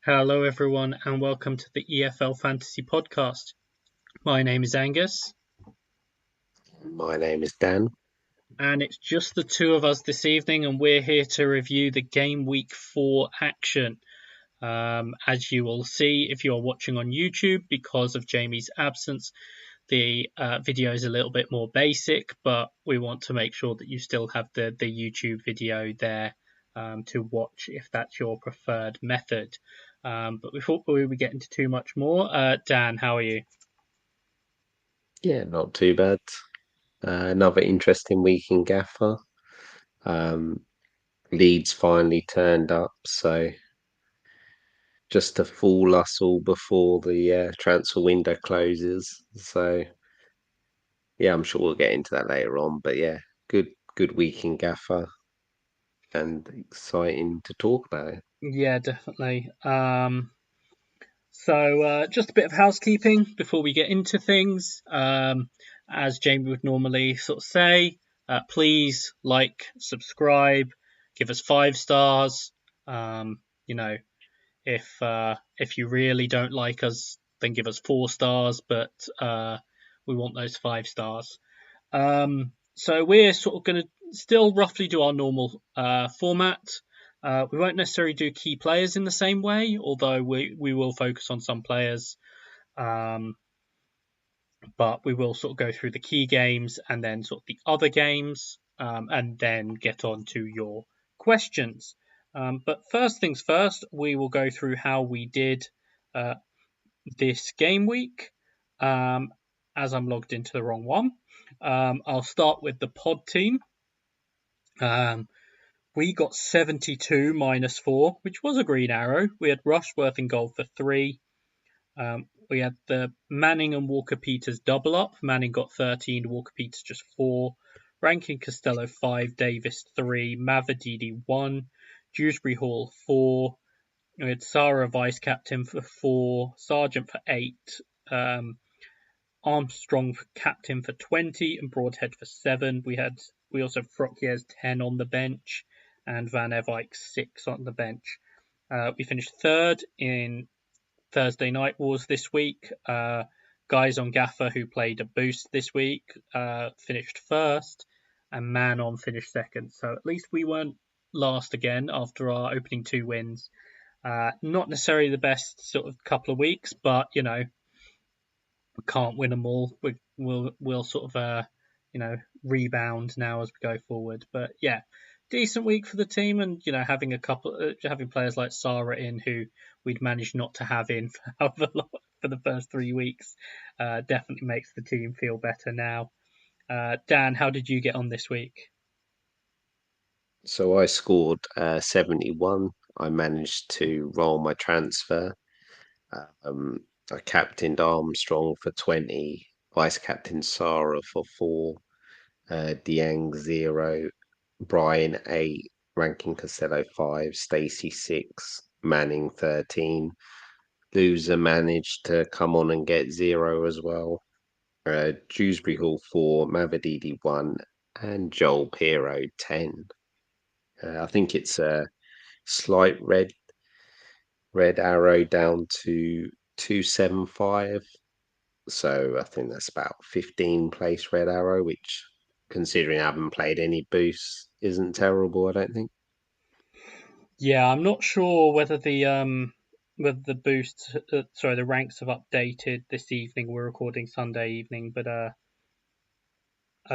Hello, everyone, and welcome to the EFL Fantasy Podcast. My name is Angus, My name is Dan. and it's just the two of us this evening, and we're here to review the Game Week 4 action. As you will see if you're watching on YouTube, because of Jamie's absence, the video is a little bit more basic, but we want to make sure that you still have the YouTube video there to watch if that's your preferred method. But before we get into too much more, Dan, how are you? Yeah, not too bad. Another interesting week in Gaffr. Um, Leeds finally turned up, so just to fool us all before the transfer window closes. So yeah, I'm sure we'll get into that later on. But yeah, good week in Gaffr and exciting to talk about it. Yeah, definitely. So just a bit of housekeeping before we get into things. As Jamie would normally sort of say, please like, subscribe, give us 5 stars. Um, you know, if you really don't like us, then give us 4 stars. But we want those 5 stars. So we're sort of going to still roughly do our normal format. We won't necessarily do key players in the same way, although we will focus on some players. Um, but we will sort of go through the key games and then sort of the other games, and then get on to your questions. But first things first, we will go through how we did uh, this game week. Um, as I'm logged into the wrong one, I'll start with the pod team. Um, we got 72 -4, which was a green arrow. We had Rushworth in goal for 3. We had the Manning and Walker Peters double up. Manning got 13, Walker Peters just 4. Rankin Costello 5, Davis 3, Mavadidi 1, Dewsbury Hall 4. We had Sarah vice captain for 4, Sargent for 8, um, Armstrong for captain for 20, and Broadhead for 7. We also have Frockiers 10 on the bench and Van Evijk 6 on the bench. We finished third in Thursday Night Wars this week. Guys on Gaffr, who played a boost this week, finished first, and Manon finished second. So at least we weren't last again after our opening 2 wins. Not necessarily the best sort of couple of weeks, but we can't win them all. We'll sort of rebound now as we go forward. But yeah, decent week for the team, and having players like Sarah in, who we'd managed not to have in for however long for the first 3 weeks, definitely makes the team feel better now. Dan, how did you get on this week? So I scored 71. I managed to roll my transfer. Um, I captained Armstrong for 20, vice captain Sarah for 4, Diang 0, Brian 8, Rankin Costello 5, Stacey 6, Manning 13. Loser managed to come on and get 0 as well. Dewsbury Hall 4, Mavadidi 1, and Joel Piroe 10. I think it's a slight red arrow down to 275. So I think that's about 15 place red arrow, which, considering I haven't played any boosts, isn't terrible, I don't think. Yeah, I'm not sure whether the boost, sorry, the ranks have updated this evening. We're recording Sunday evening, but I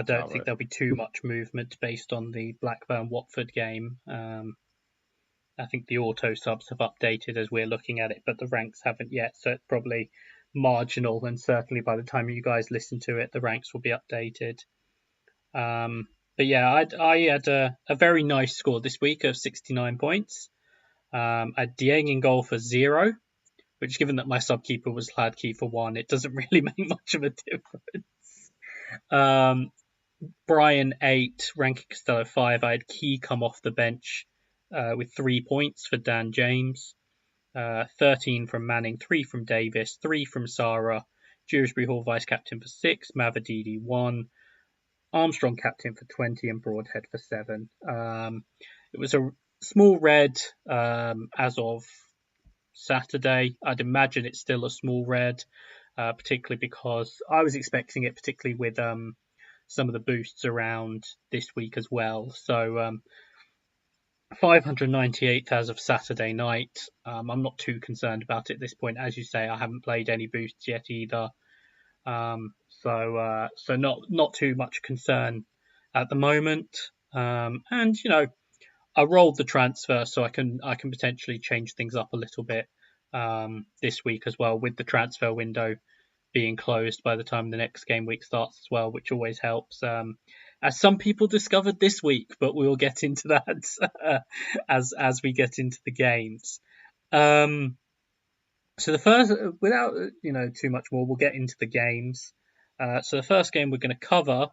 don't All think right. there'll be too much movement based on the Blackburn Watford game. I think the auto subs have updated as we're looking at it, but the ranks haven't yet, so it's probably marginal. And certainly by the time you guys listen to it, the ranks will be updated. But yeah, I had a very nice score this week of 69 points. I had Dieng in goal for 0, which, given that my sub keeper was Hladkey for 1, it doesn't really make much of a difference. Um, Brian 8, Rankin Costello 5. I had Key come off the bench with 3 points for Dan James. 13 from Manning, 3 from Davis, 3 from Sarah. Dewsbury Hall vice captain for 6, Mavadidi 1, Armstrong captain for 20, and Broadhead for 7. It was a small red as of Saturday. I'd imagine it's still a small red, particularly because I was expecting it, particularly with some of the boosts around this week as well. So 598 as of Saturday night. I'm not too concerned about it at this point. As you say, I haven't played any boosts yet either. So not too much concern at the moment. And I rolled the transfer, so I can potentially change things up a little bit this week as well, with the transfer window being closed by the time the next game week starts as well, which always helps. As some people discovered this week, but we will get into that as we get into the games. So the first, without too much more, we'll get into the games. So the first game we're going to cover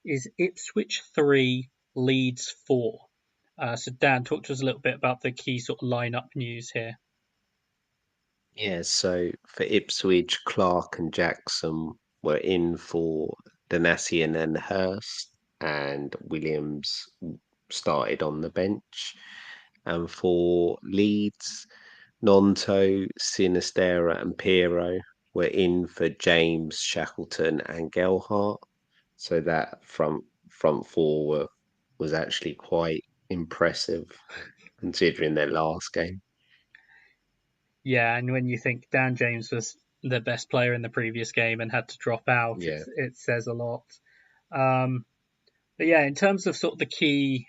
is Ipswich 3, Leeds 4. So Dan, talk to us a little bit about the key sort of lineup news here. Yeah, so for Ipswich, Clark and Jackson were in for Danasian and Hurst, and Williams started on the bench. And for Leeds, Nonto, Sinistera, and Piroe were in for James, Shackleton, and Gelhart. So that front four was actually quite impressive considering their last game. Yeah, and when you think Dan James was the best player in the previous game and had to drop out, Yeah. it says a lot. Um, but yeah, in terms of sort of the key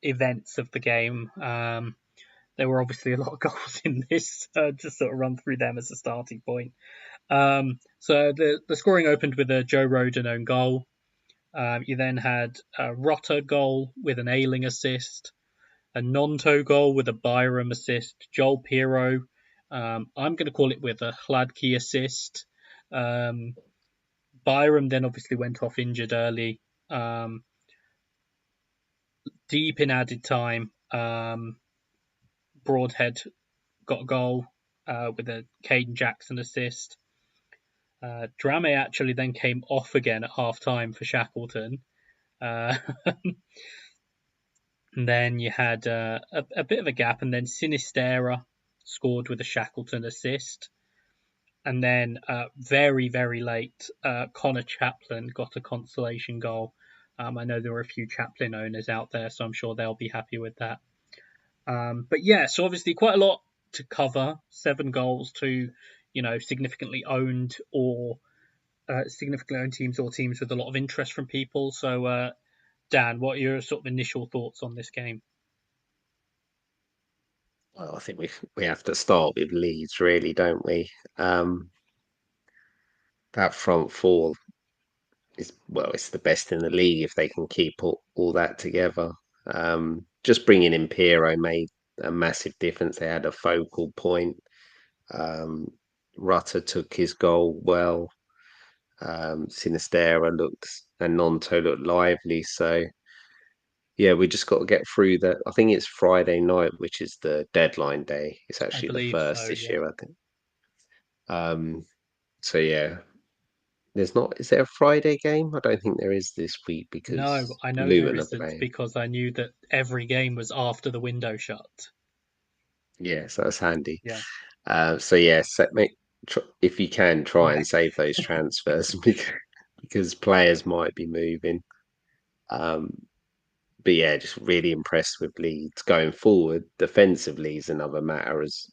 events of the game, there were obviously a lot of goals in this. Just sort of run through them as a starting point. So the scoring opened with a Joe Roden own goal. You then had a Rotter goal with an Ailing assist, a Nonto goal with a Byram assist, Joel Piroe. I'm going to call it with a Hladky assist. Byram then obviously went off injured early. Deep in added time, Broadhead got a goal with a Caden Jackson assist. Drame actually then came off again at half time for Shackleton. Uh, and then you had a bit of a gap, and then Sinistera scored with a Shackleton assist. And then very, very late, Connor Chaplin got a consolation goal. I know there were a few Chaplin owners out there, so I'm sure they'll be happy with that. But yeah, so obviously quite a lot to cover. 7 goals to, significantly owned or significantly owned teams or teams with a lot of interest from people. So, Dan, what are your sort of initial thoughts on this game? Well, I think we have to start with Leeds, really, don't we? Um, that front four is it's the best in the league if they can keep all that together. Just bringing in Piero made a massive difference. They had a focal point. Um, Rutter took his goal well. Sinistera looked and Nonto looked lively. So yeah, we just got to get through that. I think it's Friday night, which is the deadline day. It's I actually the believe first so, this yeah. year, I think. Um, so yeah, there's not. Is there a Friday game? I don't think there is this week No, because I know there Luton are isn't playing. because I knew that every game was after the window shut. Yeah, so that's handy. Yeah, So yeah, if you can try yeah. and save those transfers because players might be moving. Um, but yeah, just really impressed with Leeds going forward. Defensively is another matter as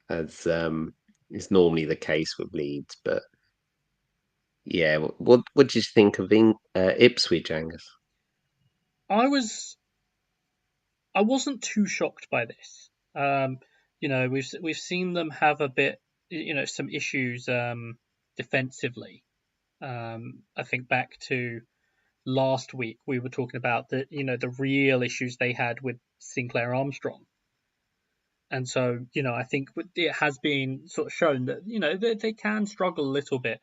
is normally the case with Leeds. But yeah, what did you think of Ipswich, Angus? I was I wasn't too shocked by this. We've seen them have a bit, some issues defensively. I think back to last week we were talking about the real issues they had with Sinclair Armstrong. And so, I think it has been sort of shown that, they can struggle a little bit.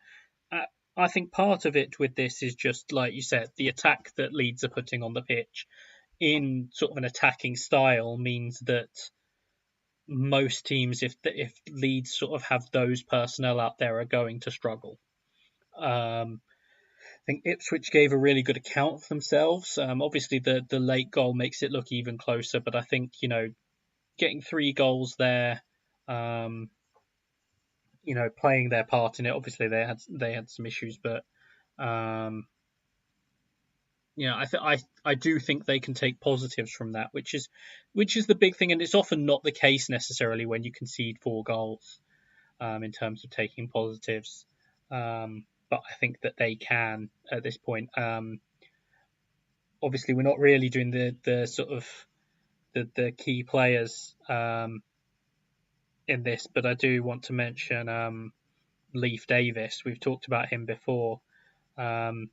Uh, I think part of it with this is just, like you said, the attack that Leeds are putting on the pitch in sort of an attacking style means that most teams, if Leeds sort of have those personnel out there, are going to struggle. I think Ipswich gave a really good account of themselves. Obviously, the late goal makes it look even closer, but I think getting 3 goals there. playing their part in it. Obviously, they had some issues, but um, I do think they can take positives from that, which is the big thing, and it's often not the case necessarily when you concede 4 goals, in terms of taking positives. But I think that they can at this point. Obviously, we're not really doing the sort of the key players in this, but I do want to mention Leif Davis. We've talked about him before. Um,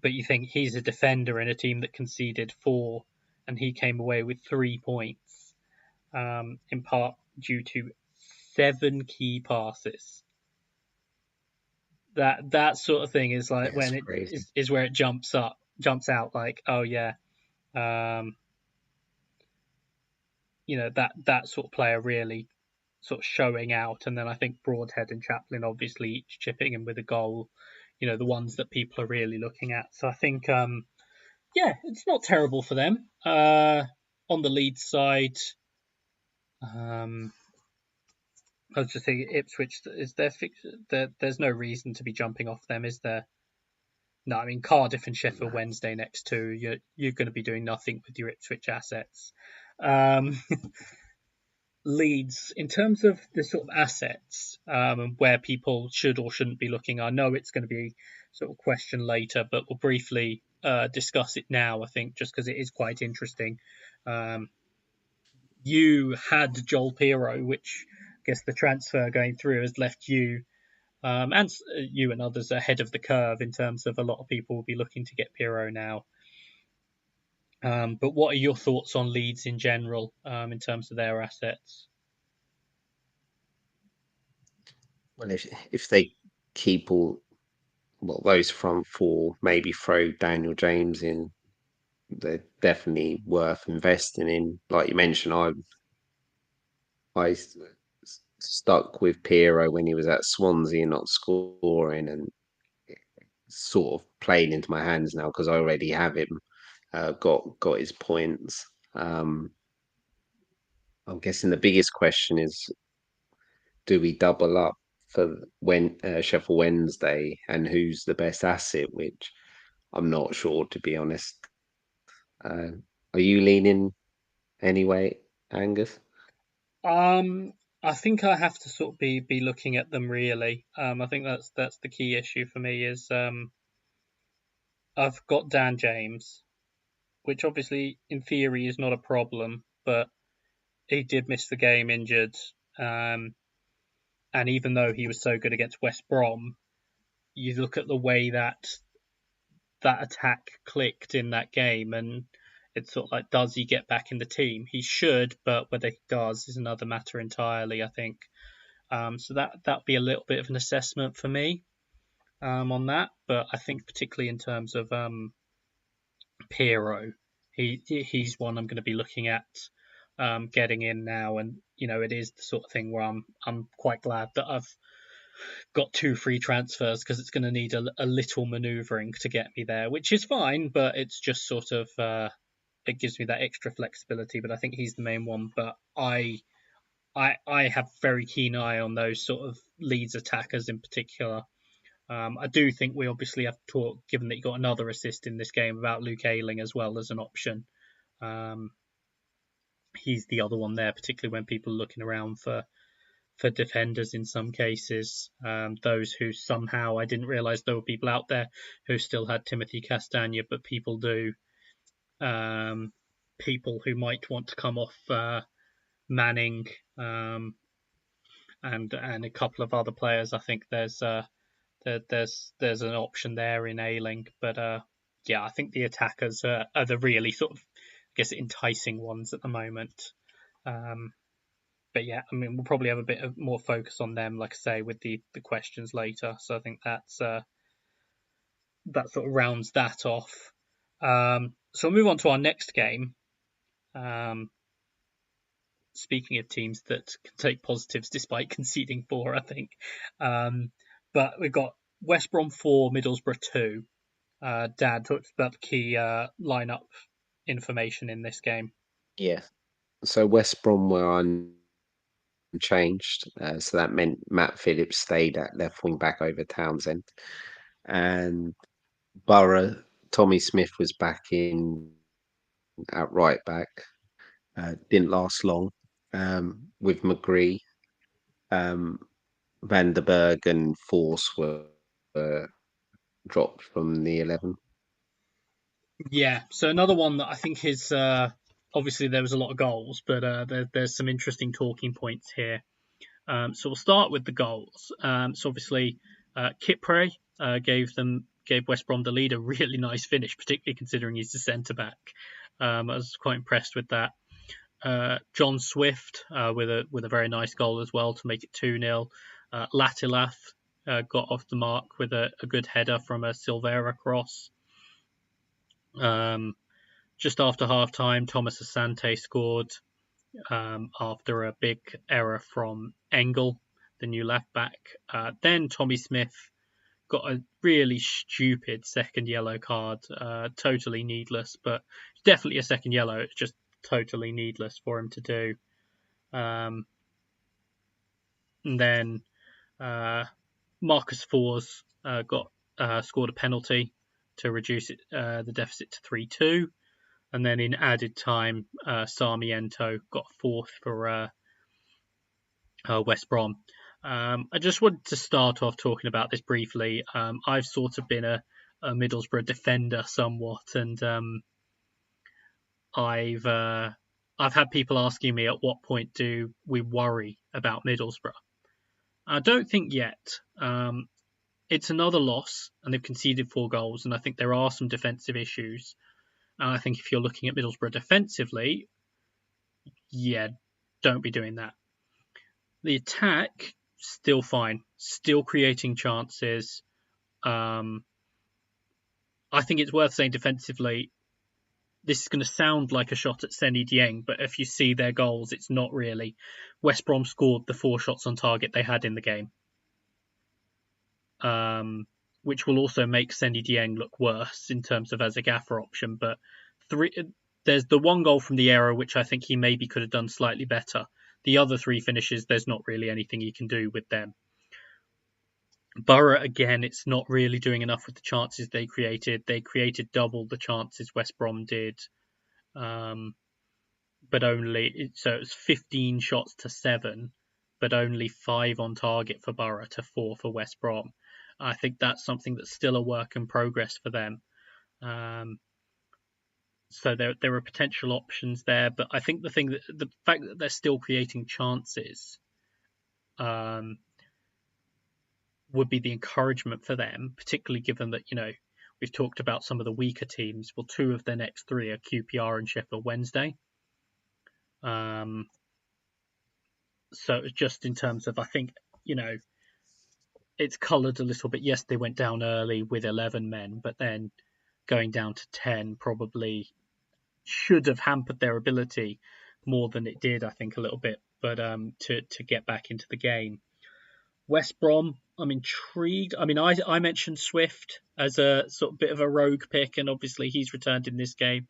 but you think he's a defender in a team that conceded 4, and he came away with 3 points, in part due to 7 key passes. That sort of thing is like That's when it crazy. is where it jumps out like, oh yeah, um, that sort of player really sort of showing out. And then I think Broadhead and Chaplin obviously each chipping in with a goal, the ones that people are really looking at. So I think, yeah, it's not terrible for them. On the Leeds side, um, I was just thinking Ipswich is their fixture. There's no reason to be jumping off them, is there? No, I mean Cardiff and Sheffield No. Wednesday next to you're going to be doing nothing with your Ipswich assets. Um, Leeds, in terms of the sort of assets, and where people should or shouldn't be looking, I know it's going to be sort of question later, but we'll briefly discuss it now. I think just because it is quite interesting. Um, you had Joel Piroe, which I guess the transfer going through has left you, and you and others ahead of the curve in terms of a lot of people will be looking to get Piroe now. But what are your thoughts on Leeds in general, in terms of their assets? Well, if they keep all those front four, maybe throw Daniel James in, they're definitely worth investing in. Like you mentioned, stuck with Piero when he was at Swansea not scoring, and sort of playing into my hands now because I already have him. Got his points. I'm guessing the biggest question is, do we double up for when Sheffield Wednesday, and who's the best asset? Which I'm not sure, to be honest. Uh, are you leaning anyway, Angus? Um, I think I have to sort of be looking at them really. I think that's the key issue for me is, I've got Dan James, which obviously in theory is not a problem, but he did miss the game injured. Um, and even though he was so good against West Brom, you look at the way that attack clicked in that game, and it's sort of like, does he get back in the team? He should, but whether he does is another matter entirely, I think. So that'd be a little bit of an assessment for me, on that. But I think particularly in terms of Piroe, he's one I'm going to be looking at, getting in now, and it is the sort of thing where I'm quite glad that I've got 2 free transfers because it's going to need a little manoeuvring to get me there, which is fine, but it's just sort of, it gives me that extra flexibility. But I think he's the main one. But I have very keen eye on those sort of Leeds attackers in particular. I do think we obviously have to talk, given that you got another assist in this game, about Luke Ayling as well as an option. Um, he's the other one there, particularly when people are looking around for defenders in some cases. Those who somehow, I didn't realise there were people out there who still had Timothy Castagna, but people do. Um, People who might want to come off Manning, and a couple of other players. I think there's an option there in Ailing, but yeah, I think the attackers are the really sort of, I guess, enticing ones at the moment. Um, but yeah, I mean, we'll probably have a bit of more focus on them, like I say, with the questions later. So I think that sort of rounds that off. So we'll move on to our next game. Um, Speaking of teams that can take positives despite conceding 4, I think. Um, but we've got West Brom 4, Middlesbrough 2. Dad talked about the key lineup information in this game. Yeah. So West Brom were on. changed. So that meant Matt Phillips stayed at left wing back over Townsend. And Borough, Tommy Smith was back in at right back. Didn't last long with McGree. Um, Van der Berg and Force were dropped from the 11. Yeah, so another one that I think is obviously there was a lot of goals, but there's some interesting talking points here. So we'll start with the goals. So obviously, Piroe gave West Brom the lead, a really nice finish, particularly considering he's the centre back. I was quite impressed with that. John Swift with a very nice goal as well to make it 2-0. Latilaf got off the mark with a good header from a Silvera cross. Just after half time, Thomas Asante scored after a big error from Engel, the new left back. Then Tommy Smith got a really stupid second yellow card, totally needless, but definitely a second yellow. It's just totally needless for him to do. And then Marcus Fors scored a penalty to reduce the deficit to 3-2. And then in added time, Sarmiento got fourth for West Brom. I just wanted to start off talking about this briefly. I've sort of been a Middlesbrough defender somewhat, and I've had people asking me at what point do we worry about Middlesbrough. I don't think yet. It's another loss, and they've conceded 4 goals, and I think there are some defensive issues. And I think if you're looking at Middlesbrough defensively, yeah, don't be doing that. The attack, still fine, still creating chances. I think it's worth saying defensively, this is going to sound like a shot at Seny Dieng, but if you see their goals, it's not really. West Brom scored the 4 shots on target they had in the game, which will also make Seny Dieng look worse in terms of as a Gaffr option. But there's the 1 goal from the error, which I think he maybe could have done slightly better. The other 3 finishes, there's not really anything he can do with them. Borough, again, it's not really doing enough with the chances they created. They created double the chances West Brom did. But only, so it was 15 shots to 7, but only 5 on target for Borough to 4 for West Brom. I think that's something that's still a work in progress for them. So there are potential options there, but I think the fact that they're still creating chances would be the encouragement for them, particularly given that, we've talked about some of the weaker teams. Well, 2 of their next 3 are QPR and Sheffield Wednesday. So it's just in terms of, I think, it's coloured a little bit. Yes, they went down early with 11 men, but then going down to 10 probably should have hampered their ability more than it did, I think, a little bit, but to get back into the game. West Brom, I'm intrigued. I mean, I mentioned Swift as a sort of bit of a rogue pick, and obviously he's returned in this game.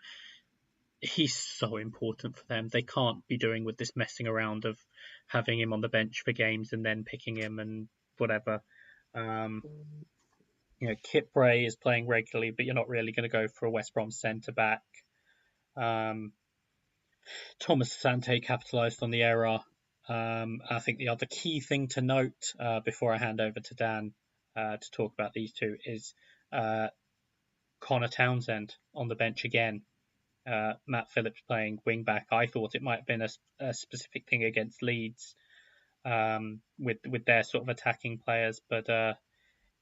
He's so important for them. They can't be doing with this messing around of having him on the bench for games and then picking him and whatever. Kit Bray is playing regularly, but you're not really going to go for a West Brom centre back. Thomas Asante capitalised on the error. I think the other key thing to note before I hand over to Dan to talk about these 2 is Connor Townsend on the bench again. Matt Phillips playing wing back. I thought it might have been a specific thing against Leeds with their sort of attacking players, but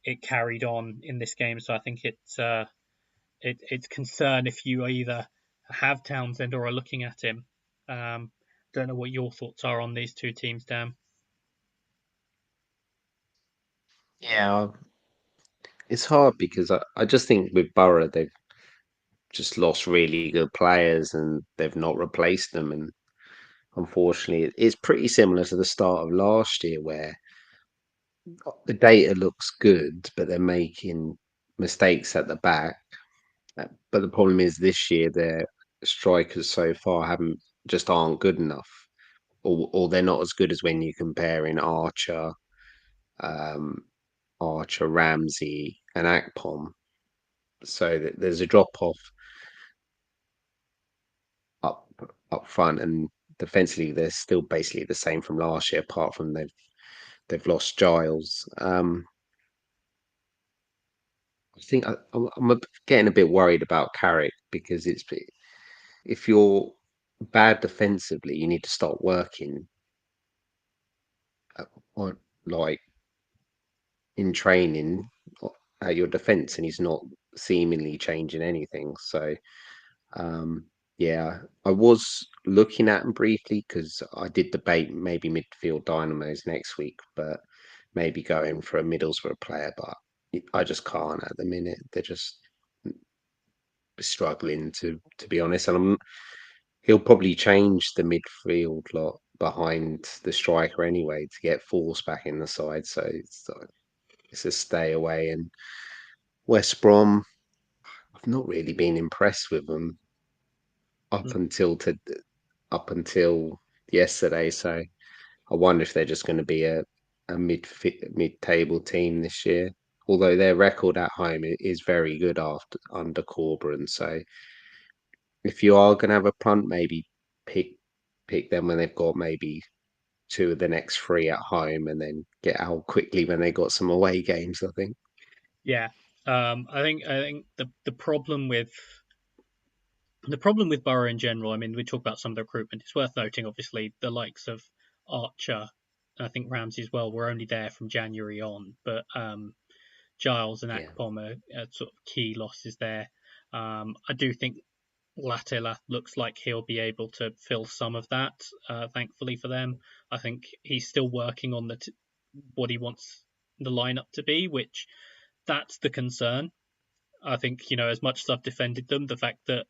it carried on in this game. So I think it's concern if you either have Townsend or are looking at him. Don't know what your thoughts are on these 2 teams, Dan. Yeah, it's hard because I just think with Borough, they've just lost really good players and they've not replaced them. And unfortunately, it's pretty similar to the start of last year where the data looks good, but they're making mistakes at the back. But the problem is this year, their strikers so far aren't good enough. or they're not as good as when you comparing um, Archer, Ramsey, and Akpom. So there's a drop off up up front, and defensively they're still basically the same from last year, apart from they've lost Giles. I think I'm getting a bit worried about Carrick because if you're bad defensively, you need to start working on like in training at your defense, and he's not seemingly changing anything. So um, yeah, I was looking at him briefly because I did debate maybe midfield dynamos next week, but maybe going for a Middlesbrough player, but I just can't at the minute. They're just struggling to be honest, and he'll probably change the midfield lot behind the striker anyway to get Force back in the side. So it's a stay away. And West Brom, I've not really been impressed with them up Mm. until to up until yesterday. So I wonder if they're just going to be a mid table team this year. Although their record at home is very good after under Corberan. So if you are going to have a punt, maybe pick pick them when they've got maybe two of the next three at home, and then get out quickly when they got some away games. I think. Yeah, I think the problem with Borough in general. I mean, we talk about some of the recruitment. It's worth noting, obviously, the likes of Archer, I think Ramsey as well, were only there from January on, but Giles and Yeah. Akpom are sort of key losses there. I do think Latela looks like he'll be able to fill some of that. Thankfully for them, I think he's still working on what he wants the lineup to be, which that's the concern. I think as much as I've defended them, the fact that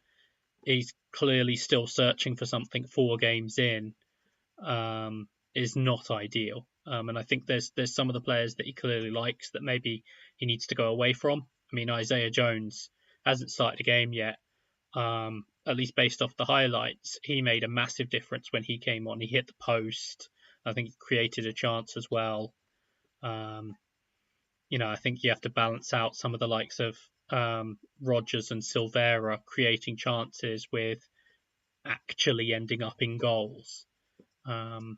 he's clearly still searching for something 4 games in is not ideal. And I think there's some of the players that he clearly likes that maybe he needs to go away from. I mean, Isaiah Jones hasn't started a game yet. At least based off the highlights, he made a massive difference when he came on. He hit the post. I think he created a chance as well. Um, I think you have to balance out some of the likes of Rogers and Silvera creating chances with actually ending up in goals. Um,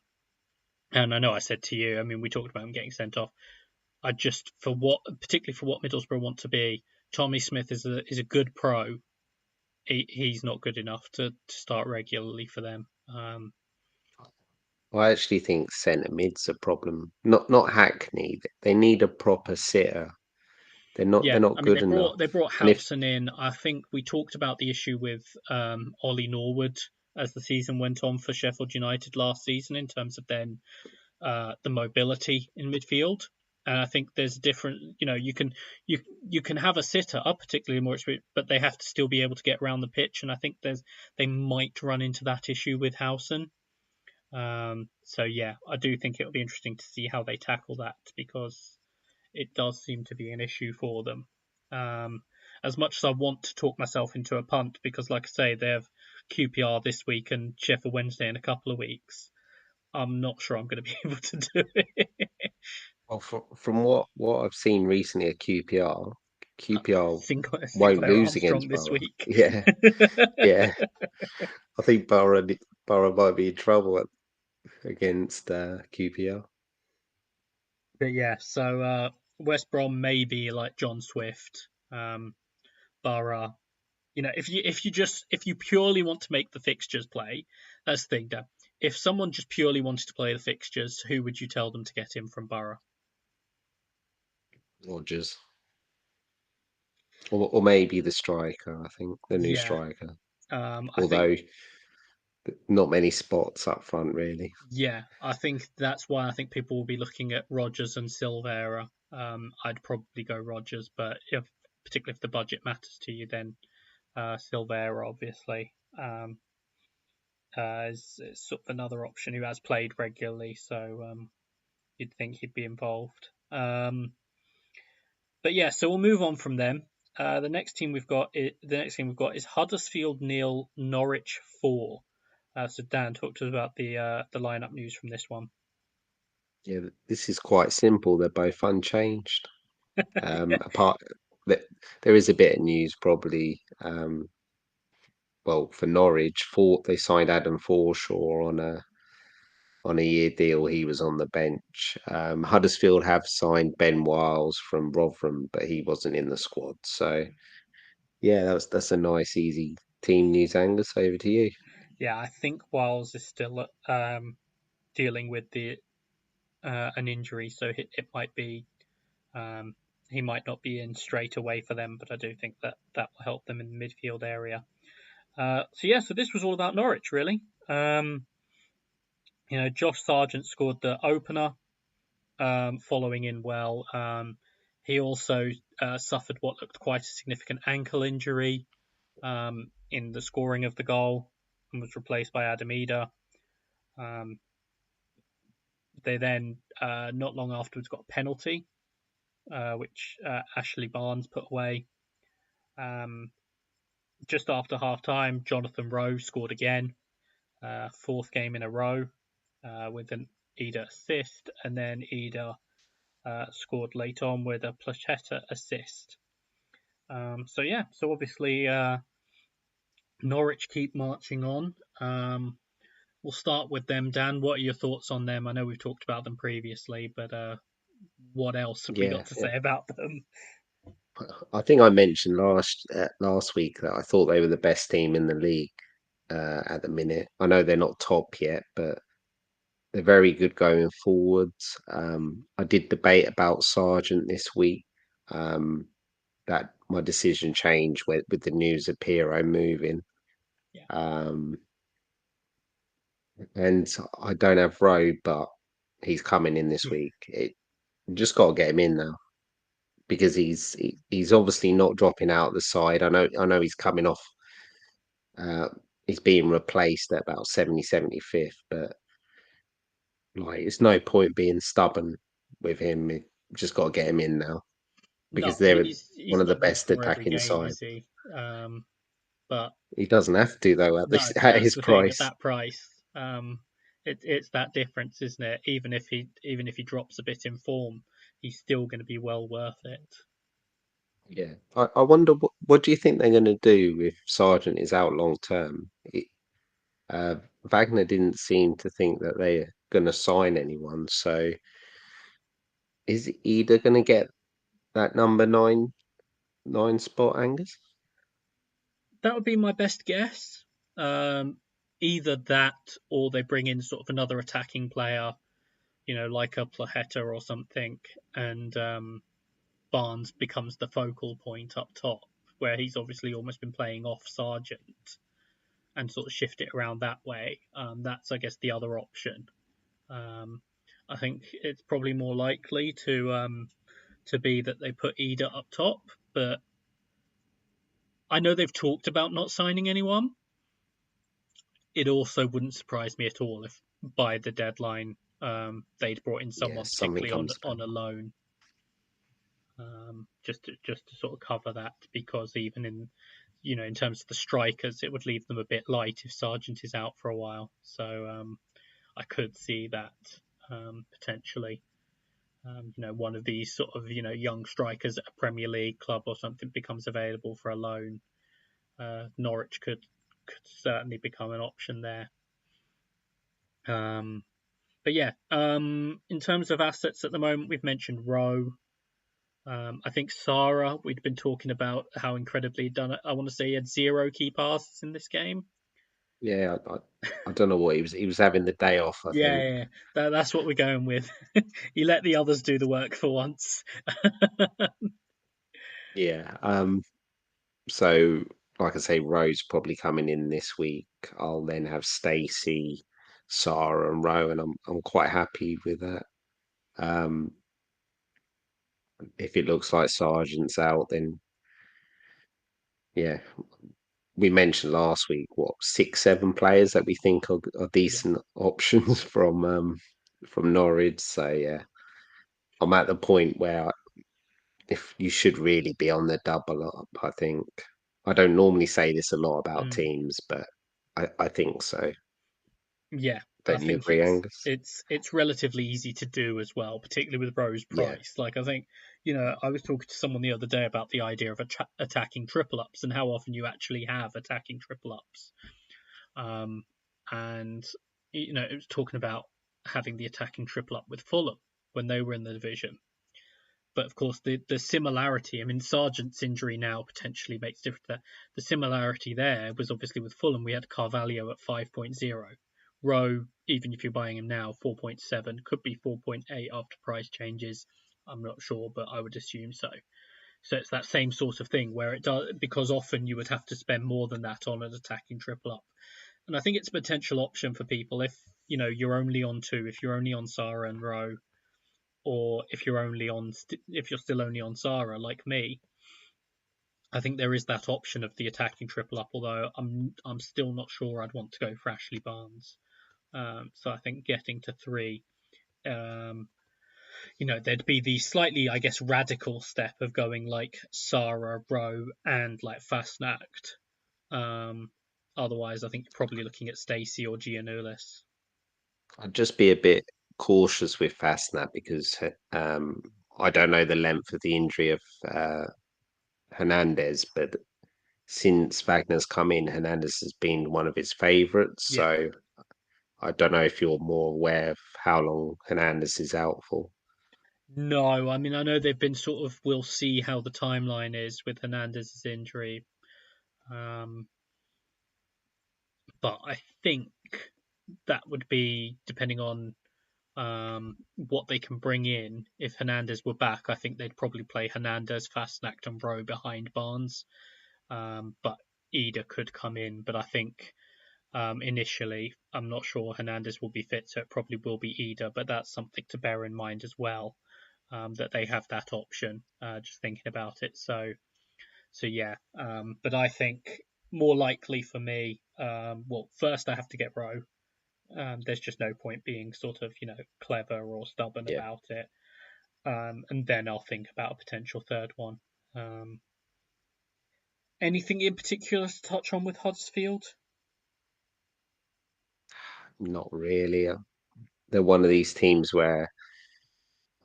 and I know I said to you, I mean, we talked about him getting sent off. I just, particularly for what Middlesbrough want to be, Tommy Smith is a good pro. He's not good enough to start regularly for them. I actually think centre mid's a problem. Not Hackney. They need a proper sitter. They're Yeah, I not mean good enough. they brought And if Howson in. I think we talked about the issue with Ollie Norwood as the season went on for Sheffield United last season in terms of then the mobility in midfield. And I think there's a different, you can have a sitter up, particularly more experienced, but they have to still be able to get around the pitch. And I think they might run into that issue with Howson. So yeah, I do think it'll be interesting to see how they tackle that because it does seem to be an issue for them. Um, as much as I want to talk myself into a punt, because like I say, they have QPR this week and Sheffield Wednesday in a couple of weeks. I'm not sure I'm going to be able to do it. well, from what I've seen recently at QPR, QPR won't Sinclair lose Armstrong against this Borough. week. Yeah, yeah. I think Borough might be in trouble against QPR. But yeah, so West Brom may be like John Swift, Borough. If you purely want to make the fixtures play, that's the thing. Dan. If someone just purely wanted to play the fixtures, who would you tell them to get in from Borough? Rogers, or maybe the striker. I think the new Yeah, striker. I think Although not many spots up front really. yeah, I think that's why I think people will be looking at Rogers and Silvera. I'd probably go Rogers, but particularly if the budget matters to you, then Silvera obviously is sort of another option who has played regularly, so you'd think he'd be involved. But yeah, so we'll move on from them. The next team we've got is Huddersfield 0, Norwich 4. So Dan, talk to us about the lineup news from this one. Yeah, this is quite simple. They're both unchanged. Yeah, Apart that there is a bit of news probably. Well, for Norwich, they signed Adam Forshaw on a year deal. He was on the bench. Huddersfield have signed Ben Wiles from Rotherham, but he wasn't in the squad. So yeah, that's a nice, easy team news. Angus, over to you. yeah. I think Wiles is still dealing with the an injury, so it might be um, he might not be in straight away for them, but I do think that that will help them in the midfield area. So yeah, so this was all about Norwich, really. Josh Sargent scored the opener, following in well. He also suffered what looked quite a significant ankle injury in the scoring of the goal and was replaced by Adam Eder. Um, they then, not long afterwards, got a penalty, which Ashley Barnes put away. Um, just after half time, Jonathan Rowe scored again, fourth game in a row, with an Eder assist, and then Eder scored late on with a Placheta assist. So yeah, so obviously Norwich keep marching on. We'll start with them, Dan. What are your thoughts on them? I know we've talked about them previously, but what else have we Yeah, got to yeah. say about them? I think I mentioned last week that I thought they were the best team in the league at the minute. I know they're not top yet, but they're very good going forwards. I did debate about Sargent this week. Um, that my decision changed with the news of Piroe moving. Yeah, Um, and I don't have Rowe, but he's coming in this yeah, week. Just got to get him in now because he's obviously not dropping out of the side. I know he's coming off. Uh, he's being replaced at about 75th, but like it's no point being stubborn with him. Just got to get him in now because no, they're he's one of the not going to best score every attacking game, side. is he? But He doesn't have to though at no, this at that's his the thing. At price. that price, it's that difference, isn't it? Even if he drops a bit in form, he's still going to be well worth it. Yeah, I wonder what do you think they're going to do if Sargent is out long term? Uh, Wagner didn't seem to think that they're going to sign anyone. So is Eder going to get that number nine spot, Angus? That would be my best guess. Um, Either that, or they bring in sort of another attacking player, like a Plaheta or something, and Barnes becomes the focal point up top, where he's obviously almost been playing off Sargent, and sort of shift it around that way. That's, I guess, the other option. Um, I think it's probably more likely to be that they put Eder up top, but I know they've talked about not signing anyone. It also wouldn't surprise me at all if by the deadline they'd brought in Yeah, someone, something particularly on comes back. on a loan, just to sort of cover that, because even in terms of the strikers, it would leave them a bit light if Sargent is out for a while. So I could see that potentially. One of these sort of young strikers at a Premier League club or something becomes available for a loan. Norwich could certainly become an option there. Um, but yeah, in terms of assets at the moment, we've mentioned Rowe. I think Sarah, we'd been talking about how incredibly he'd done it. I want to say he had 0 key passes in this game. Yeah, I don't know what he was having the day off, I Yeah, think. yeah, yeah. That's what we're going with. He let the others do the work for once. Yeah. So like I say, Rose probably coming in this week. I'll then have Stacey, Sarah, and Rowe, and I'm quite happy with that. Um, if it looks like Sargent's out, then yeah, we mentioned last week what 6, 7 players that we think are Yeah. decent options from Norwich. So yeah, I'm at the point where if you should really be on the double up, I think. I don't normally say this a lot about Mm. teams, but I think so. Yeah, I Don't you think agree, Angus? it's relatively easy to do as well, particularly with Rowe's Yeah. price. Like I think, I was talking to someone the other day about the idea of attacking triple ups and how often you actually have attacking triple ups. Um, and it was talking about having the attacking triple up with Fulham when they were in the division. But of course, the similarity, I mean, Sargent's injury now potentially makes difference there. The similarity there was obviously with Fulham, we had Carvalho at 5.0. Rowe, even if you're buying him now, 4.7, could be 4.8 after price changes. I'm not sure, but I would assume so. So it's that same sort of thing where it does, because often you would have to spend more than that on an attacking triple up. And I think it's a potential option for people if, you're only on two, if you're only on Sara and Rowe, or if you're still only on Sara like me. I think there is that option of the attacking triple up, although I'm still not sure I'd want to go for Ashley Barnes. So I think getting to three, um, there'd be the slightly, I guess, radical step of going like Sara, Rowe, and like Fastnacht. Um, Otherwise, I think you're probably looking at Stacey or Giannoulis. I'd just be a bit cautious with Fastnat because I don't know the length of the injury of Hernandez, but since Wagner's come in, Hernandez has been one of his favourites. Yeah. So I don't know if you're more aware of how long Hernandez is out for. No, I mean, I know they've been sort of, we'll see how the timeline is with Hernandez's injury. Um, but I think that would be depending on what they can bring in. If Hernandez were back, I think they'd probably play Hernandez, Fastnacht, and Rowe behind Barnes. But Ida could come in. But I think initially, I'm not sure Hernandez will be fit, so it probably will be Ida. But that's something to bear in mind as well. That they have that option. Just thinking about it, so yeah. But I think more likely for me. Well, first I have to get Rowe. There's just no point being sort of clever or stubborn Yeah. about it. And then I'll think about a potential third one. Um, Anything in particular to touch on with Huddersfield? Not really. They're one of these teams where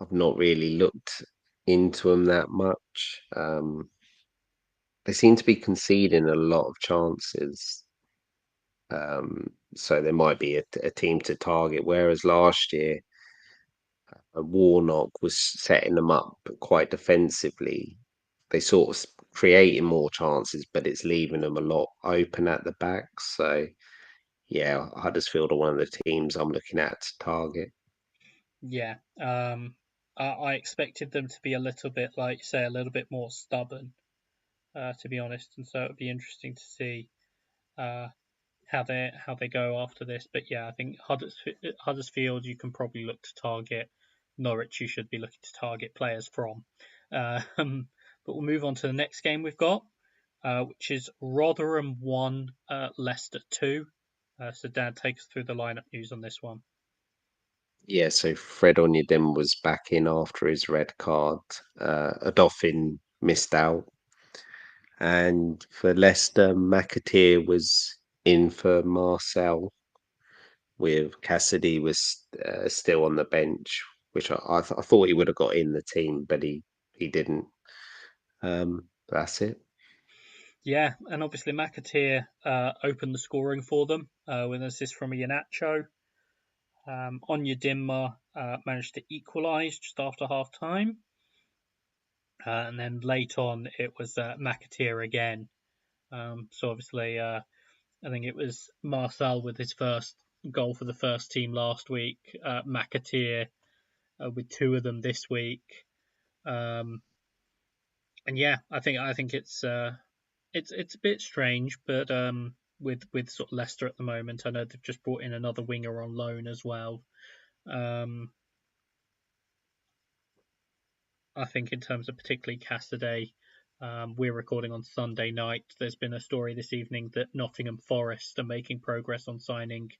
I've not really looked into them that much. They seem to be conceding a lot of chances. So there might be a team to target. Whereas last year, Warnock was setting them up quite defensively. They sort of creating more chances, but it's leaving them a lot open at the back. So yeah, Huddersfield are one of the teams I'm looking at to target. Yeah. I expected them to be a little bit, like you say, a little bit more stubborn, to be honest. And so it would be interesting to see uh, how they go after this. But yeah, I think Huddersfield you can probably look to target. Norwich you should be looking to target players from. But we'll move on to the next game we've got, which is Rotherham 1, Leicester 2. So Dan, take us through the lineup news on this one. Yeah, so Fred Onyedin was back in after his red card. Adolphin missed out. And for Leicester, McAteer was in for Marcel, with Cassidy was still on the bench, which I thought he would have got in the team, but he didn't. That's it. Yeah, and obviously McAteer opened the scoring for them with an assist from Iheanacho. Onyedinma managed to equalise just after half time. And then late on, it was McAteer again. So obviously, I think it was Marcel with his first goal for the first team last week. McAteer with two of them this week. Um, and yeah, I think it's a bit strange, but with sort of Leicester at the moment, I know they've just brought in another winger on loan as well. Um, I think in terms of particularly Cassidy, we're recording on Sunday night. There's been a story this evening that Nottingham Forest are making progress on signing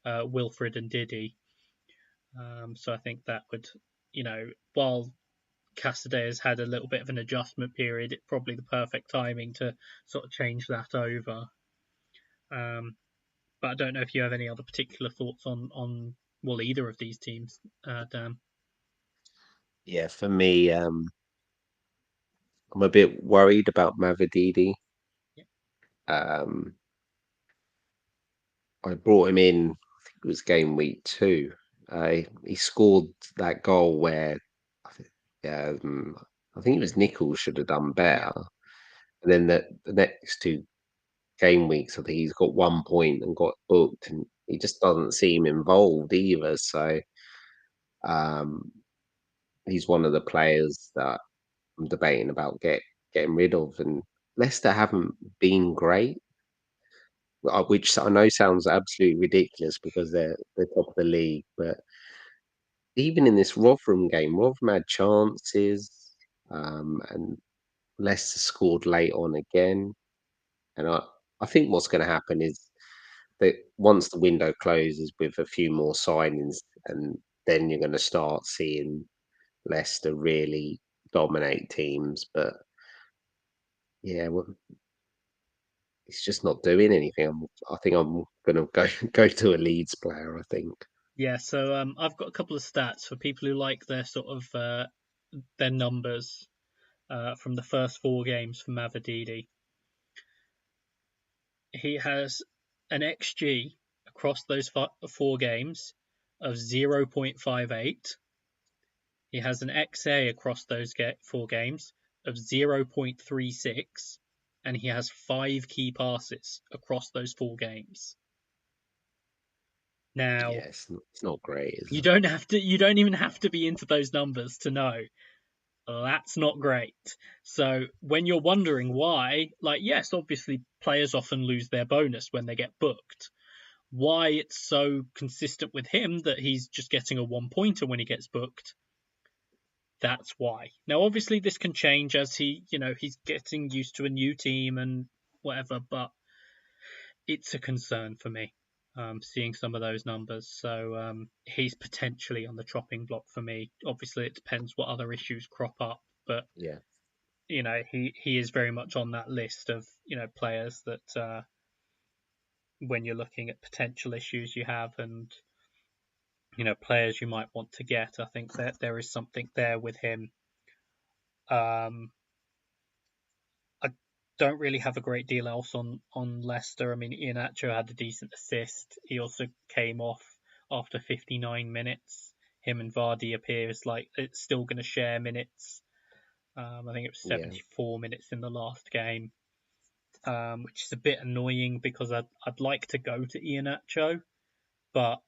Wilfred and Diddy. So I think that would, while Cassidy has had a little bit of an adjustment period, it's probably the perfect timing to sort of change that over. Um, But I don't know if you have any other particular thoughts on well, either of these teams, Dan. Yeah, for me, I'm a bit worried about Mavididi. Yeah, Um, I brought him in, I think it was game week 2. He scored that goal where I think, um, I think it was Nichols should have done yeah, better. And then the next 2 game weeks, I think he's got 1 point and got booked, and he just doesn't seem involved either. So um, he's one of the players that I'm debating about getting rid of. And Leicester haven't been great, which I know sounds absolutely ridiculous because they're top of the league. But even in this Rotherham game, Rotherham had chances, and Leicester scored late on again. And I think what's going to happen is that once the window closes with a few more signings, and then you're going to start seeing Leicester really dominate teams. But yeah, well, it's just not doing anything. I think I'm going to go go to a Leeds player. I think. yeah. So I've got a couple of stats for people who like their sort of their numbers from the first 4 games for Mavididi. He has an XG across those 4 games of 0.58. He has an XA across those 4 games of 0.36, and he has 5 key passes across those 4 games. Now, Yeah, it's not great, is you it? don't have to. You don't even have to be into those numbers to know that's not great. So when you're wondering why, like, yes, obviously players often lose their bonus when they get booked. Why it's so consistent with him that he's just getting a 1 pointer when he gets booked, that's why. Now, obviously, this can change as he's getting used to a new team and whatever, but it's a concern for me, seeing some of those numbers. So he's potentially on the chopping block for me. Obviously, it depends what other issues crop up, but Yeah. he is very much on that list of players that when you're looking at potential issues you have and players you might want to get. I think that there is something there with him. Um, I don't really have a great deal else on Leicester. I mean, Iheanacho had a decent assist. He also came off after 59 minutes. Him and Vardy appears like it's still going to share minutes. I think it was Yeah. 74 minutes in the last game, which is a bit annoying because I'd like to go to Iheanacho, but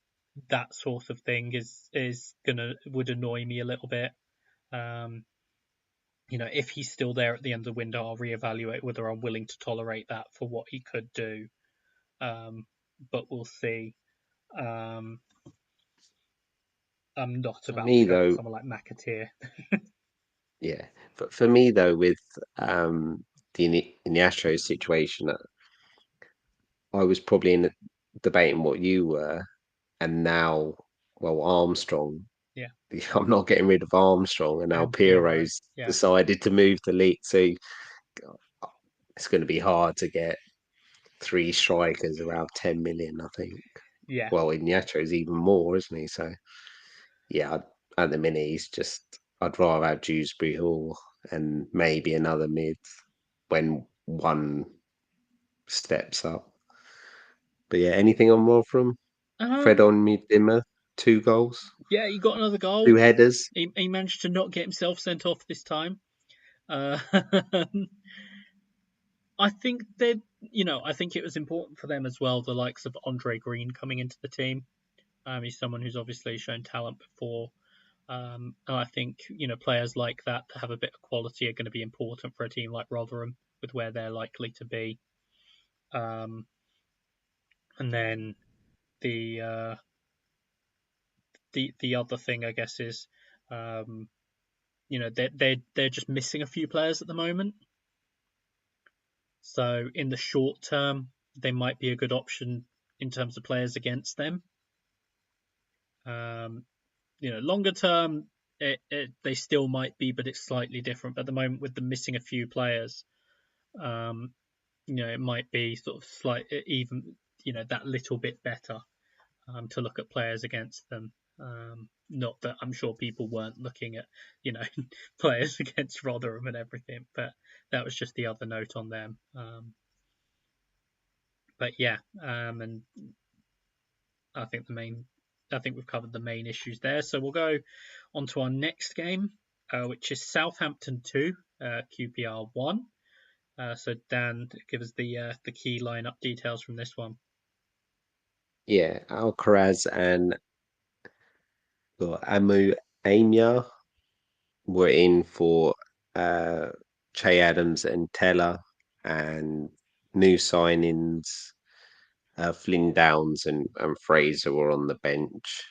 that sort of thing would annoy me a little bit. Um, if he's still there at the end of the window, I'll reevaluate whether I'm willing to tolerate that for what he could do. But we'll see. Um, I'm not For about to me go for though, someone like McAteer. yeah. For me though, with in the Astros situation, I was probably debating what you were, and now, well, Armstrong. Yeah, I'm not getting rid of Armstrong, and now and Piroe. Piro's Yeah, decided to move to Leeds. So it's going to be hard to get 3 strikers around 10 million. I think. yeah, Well, Ignato's even more, isn't he? So yeah, at the minute he's just. I'd rather have Dewsbury Hall and maybe another mid when one steps up. But yeah, anything on Rotherham? Fred um, on mid dimmer, 2 goals, yeah. He got another two goal. headers. He managed to not get himself sent off this time. Uh, I think I think it was important for them as well. The likes of Andre Green coming into the team. He's someone who's obviously shown talent before. And I think players like that have a bit of quality are going to be important for a team like Rotherham with where they're likely to be. Um, and then the uh, the other thing I guess is um, they're just missing a few players at the moment. So in the short term, they might be a good option in terms of players against them. Um, longer term, they still might be, but it's slightly different. But at the moment, with them missing a few players, it might be sort of slight even that little bit better to look at players against them. Not that I'm sure people weren't looking at players against Rotherham and everything, but that was just the other note on them. But yeah, and I think we've covered the main issues there. So we'll go on to our next game, which is Southampton 2, QPR 1. So Dan, give us the key lineup details from this one. Yeah, Alcaraz and Amu Amia were in for Che Adams and Teller, and new signings. Flynn Downs and Fraser were on the bench.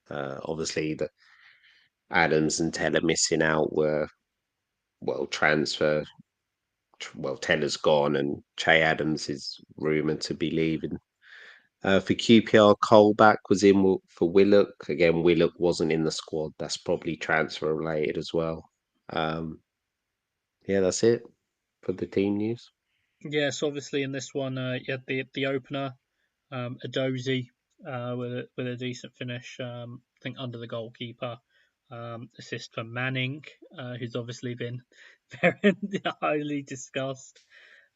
Obviously, the Adams and Teller missing out were transfer. Well, Teller's gone, and Che Adams is rumoured to be leaving. For QPR, Colback was in for Willock. Again, Willock wasn't in the squad. That's probably transfer related as well. Um, yeah, that's it for the team news. Yes, obviously in this one, you had the opener, Adozi, with a decent finish. I think under the goalkeeper. Assist for Manning, who's obviously been very highly discussed.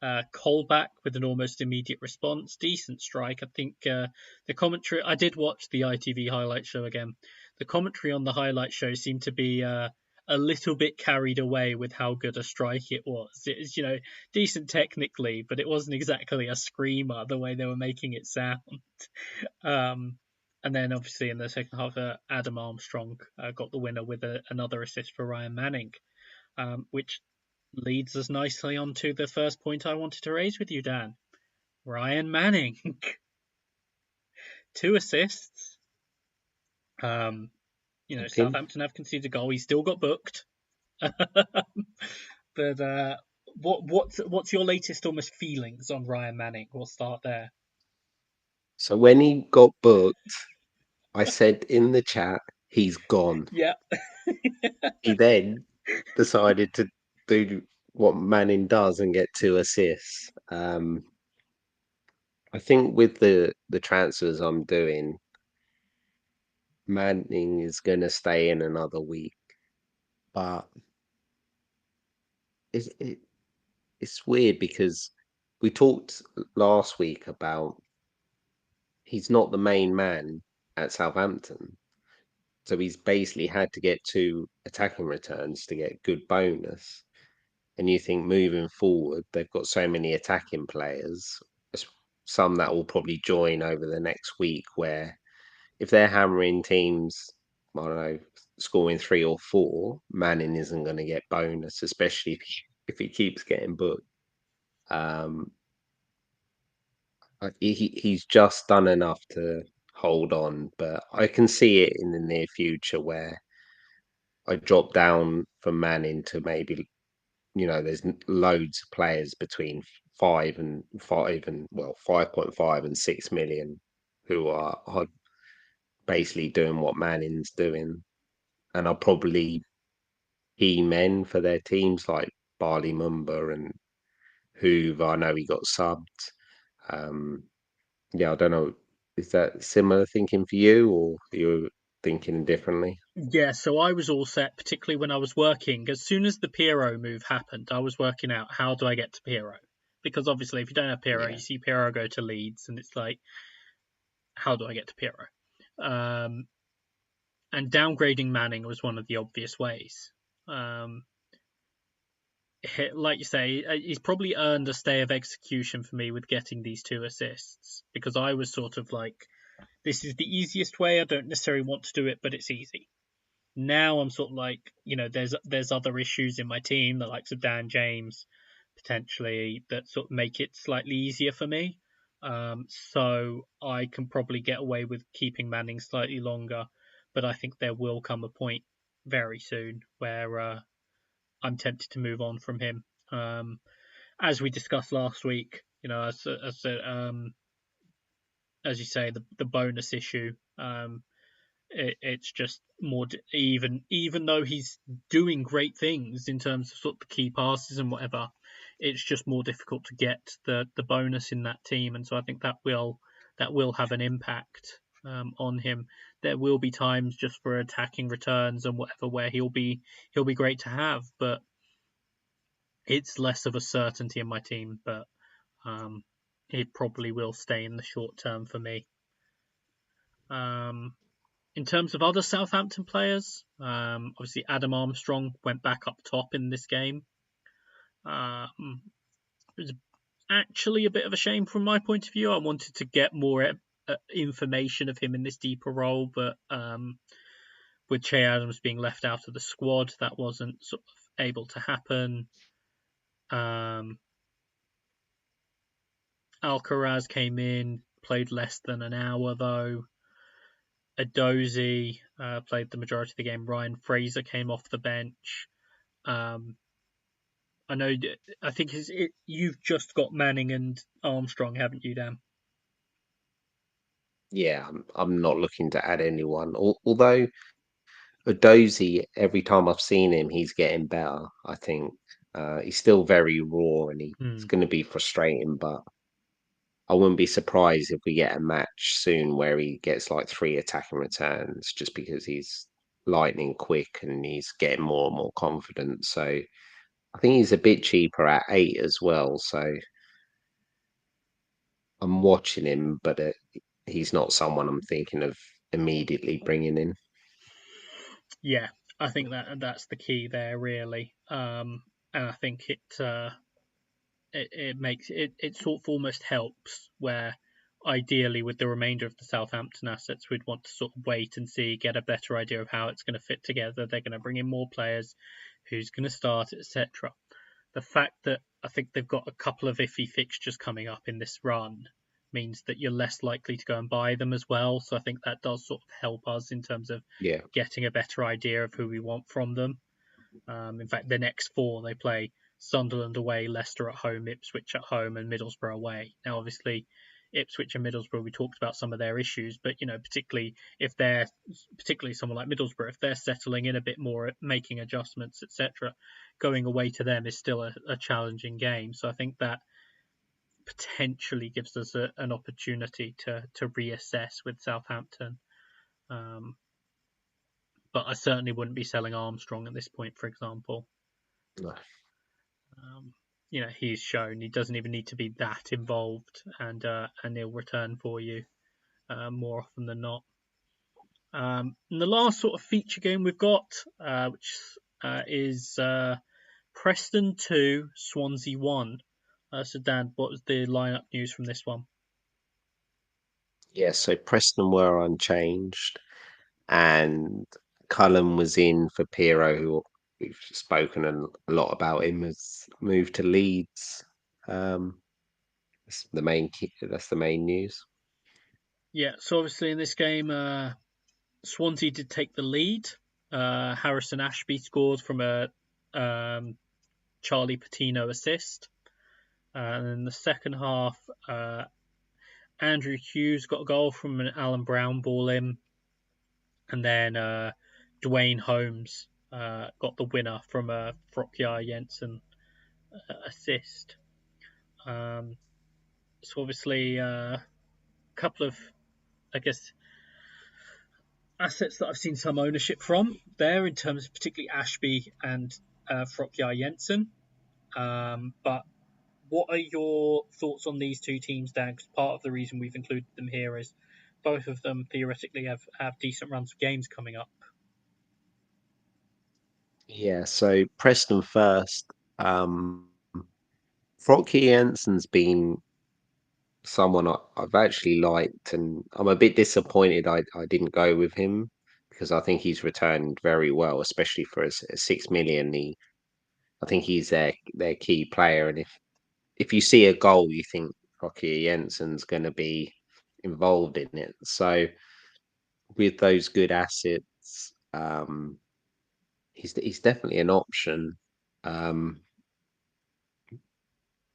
Colback with an almost immediate response. Decent strike. I think the commentary. I did watch the ITV highlight show again. The commentary on the highlight show seemed to be a little bit carried away with how good a strike it was. It was, decent technically, but it wasn't exactly a screamer the way they were making it sound. Um, and then obviously in the second half, Adam Armstrong got the winner with another assist for Ryan Manning, which leads us nicely on to the first point I wanted to raise with you, Dan. Ryan Manning, 2 assists. Him. Southampton have conceded a goal. He still got booked. But what's your latest almost feelings on Ryan Manning? We'll start there. So when he got booked, I said in the chat, he's gone. Yeah. He then decided to do what Manning does and get 2 assists. I think with the transfers I'm doing, Manning is going to stay in another week, but it it's weird because we talked last week about he's not the main man at Southampton. So he's basically had to get 2 attacking returns to get good bonus. And you think moving forward, they've got so many attacking players, some that will probably join over the next week, where if they're hammering teams, I don't know, scoring 3 or 4, Manning isn't going to get bonus, especially if he keeps getting booked. Um, he's just done enough to hold on, but I can see it in the near future where I drop down from Manning to maybe, there's loads of players between 5.5 and 6 million who are basically doing what Manning's doing, and are probably key men for their teams like Barley Mumba and Hoover. I know he got subbed. Um, yeah, I don't know. Is that similar thinking for you, or are you thinking differently? Yeah, so I was all set, particularly when I was working. As soon as the Piroe move happened, I was working out how do I get to Piroe? Because obviously, if you don't have Piroe, you Yeah, see Piroe go to Leeds, and it's like, how do I get to Piroe? And downgrading Manning was one of the obvious ways. Um, like you say, he's probably earned a stay of execution for me with getting these 2 assists, because I was sort of like, this is the easiest way. I don't necessarily want to do it, but it's easy. Now I'm sort of like, there's other issues in my team, the likes of Dan James, potentially, that sort of make it slightly easier for me. So I can probably get away with keeping Manning slightly longer, but I think there will come a point very soon where I'm tempted to move on from him. As we discussed last week, as you say, the bonus issue. It's just more even though he's doing great things in terms of sort of the key passes and whatever, it's just more difficult to get the bonus in that team, and so I think that will that will have an impact on him. There will be times just for attacking returns and whatever where he'll be great to have, but it's less of a certainty in my team. But um, it probably will stay in the short term for me. In terms of other Southampton players, obviously Adam Armstrong went back up top in this game. It was actually a bit of a shame from my point of view. I wanted to get more information of him in this deeper role, but with Che Adams being left out of the squad, that wasn't sort of able to happen. Alcaraz came in, played less than an hour though. Adozi played the majority of the game. Ryan Fraser came off the bench. I know. I think you've just got Manning and Armstrong, haven't you, Dan? Yeah, I'm not looking to add anyone. Although Dozy, every time I've seen him, he's getting better. I think he's still very raw, and he's Hmm. going to be frustrating. But I wouldn't be surprised if we get a match soon where he gets like 3 attacking returns, just because he's lightning quick and he's getting more and more confident. So I think he's a bit cheaper at 8 as well. So I'm watching him, but he's not someone I'm thinking of immediately bringing in. Yeah, I think that's the key there, really. And I think it makes it sort of almost helps where ideally with the remainder of the Southampton assets we'd want to sort of wait and see, get a better idea of how it's going to fit together. They're going to bring in more players, who's going to start, etc. The fact that I think they've got a couple of iffy fixtures coming up in this run means that you're less likely to go and buy them as well. So I think that does sort of help us in terms of Yeah. getting a better idea of who we want from them. In fact, the next four they play Sunderland away, Leicester at home, Ipswich at home, and Middlesbrough away. Now, obviously, Ipswich and Middlesbrough, we talked about some of their issues, but particularly someone like Middlesbrough, if they're settling in a bit more, making adjustments, etc., going away to them is still a challenging game. So I think that potentially gives us an opportunity to reassess with Southampton. Um, but I certainly wouldn't be selling Armstrong at this point, for example. No. Um, he's shown he doesn't even need to be that involved, and he'll return for you more often than not. And the last sort of feature game we've got, which is Preston 2, Swansea 1. So, Dan, what was the lineup news from this one? Yeah, so Preston were unchanged, and Cullen was in for Piroe, who we've spoken a lot about him, has moved to Leeds. That's the main news. Yeah, so obviously in this game, Swansea did take the lead. Harrison Ashby scored from a Charlie Patino assist. And in the second half, Andrew Hughes got a goal from an Alan Brown ball in. And then Dwayne Holmes got the winner from a Frokjar Jensen assist. So obviously a couple of, I guess, assets that I've seen some ownership from there in terms of particularly Ashby and Frokjar Jensen. But what are your thoughts on these two teams, Dan? Because part of the reason we've included them here is both of them theoretically have decent runs of games coming up. Yeah, so Preston first. Um, Frocky Jensen's been someone I've actually liked, and I'm a bit disappointed I didn't go with him because I think he's returned very well, especially for a 6 million. I think he's their key player, and if you see a goal, you think Rocky Jensen's going to be involved in it. So with those good assets, he's definitely an option. Um,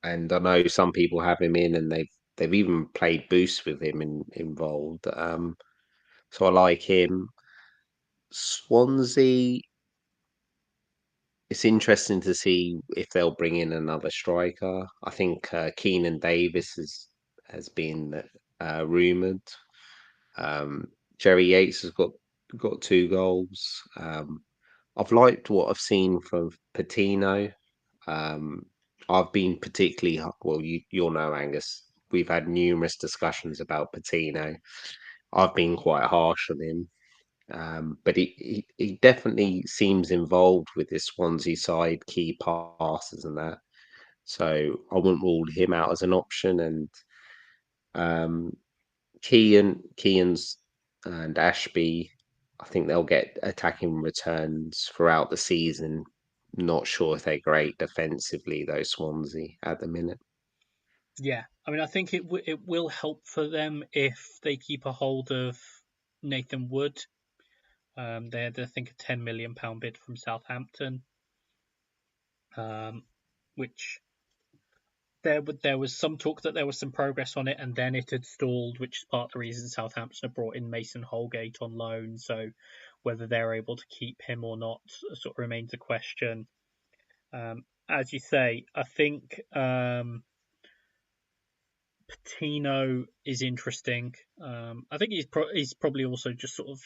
and I know some people have him in, and they've even played boost with him involved. So I like him. Swansea. It's interesting to see if they'll bring in another striker. I think Keenan Davis has been rumoured. Um, Jerry Yates has got 2 goals. I've liked what I've seen from Patino. Um, I've been particularly well. You'll know, Angus. We've had numerous discussions about Patino. I've been quite harsh on him, but he definitely seems involved with this Swansea side, key passes and that. So I wouldn't rule him out as an option. And um, Kean's and Ashby, I think they'll get attacking returns throughout the season. Not sure if they're great defensively, though, Swansea at the minute. Yeah, I mean, I think it will help for them if they keep a hold of Nathan Wood. They had, I think, a £10 million bid from Southampton, um, which there was some talk that there was some progress on it, and then it had stalled, which is part of the reason Southampton have brought in Mason Holgate on loan. So whether they're able to keep him or not sort of remains a question. As you say, I think Patino is interesting. I think he's probably also just sort of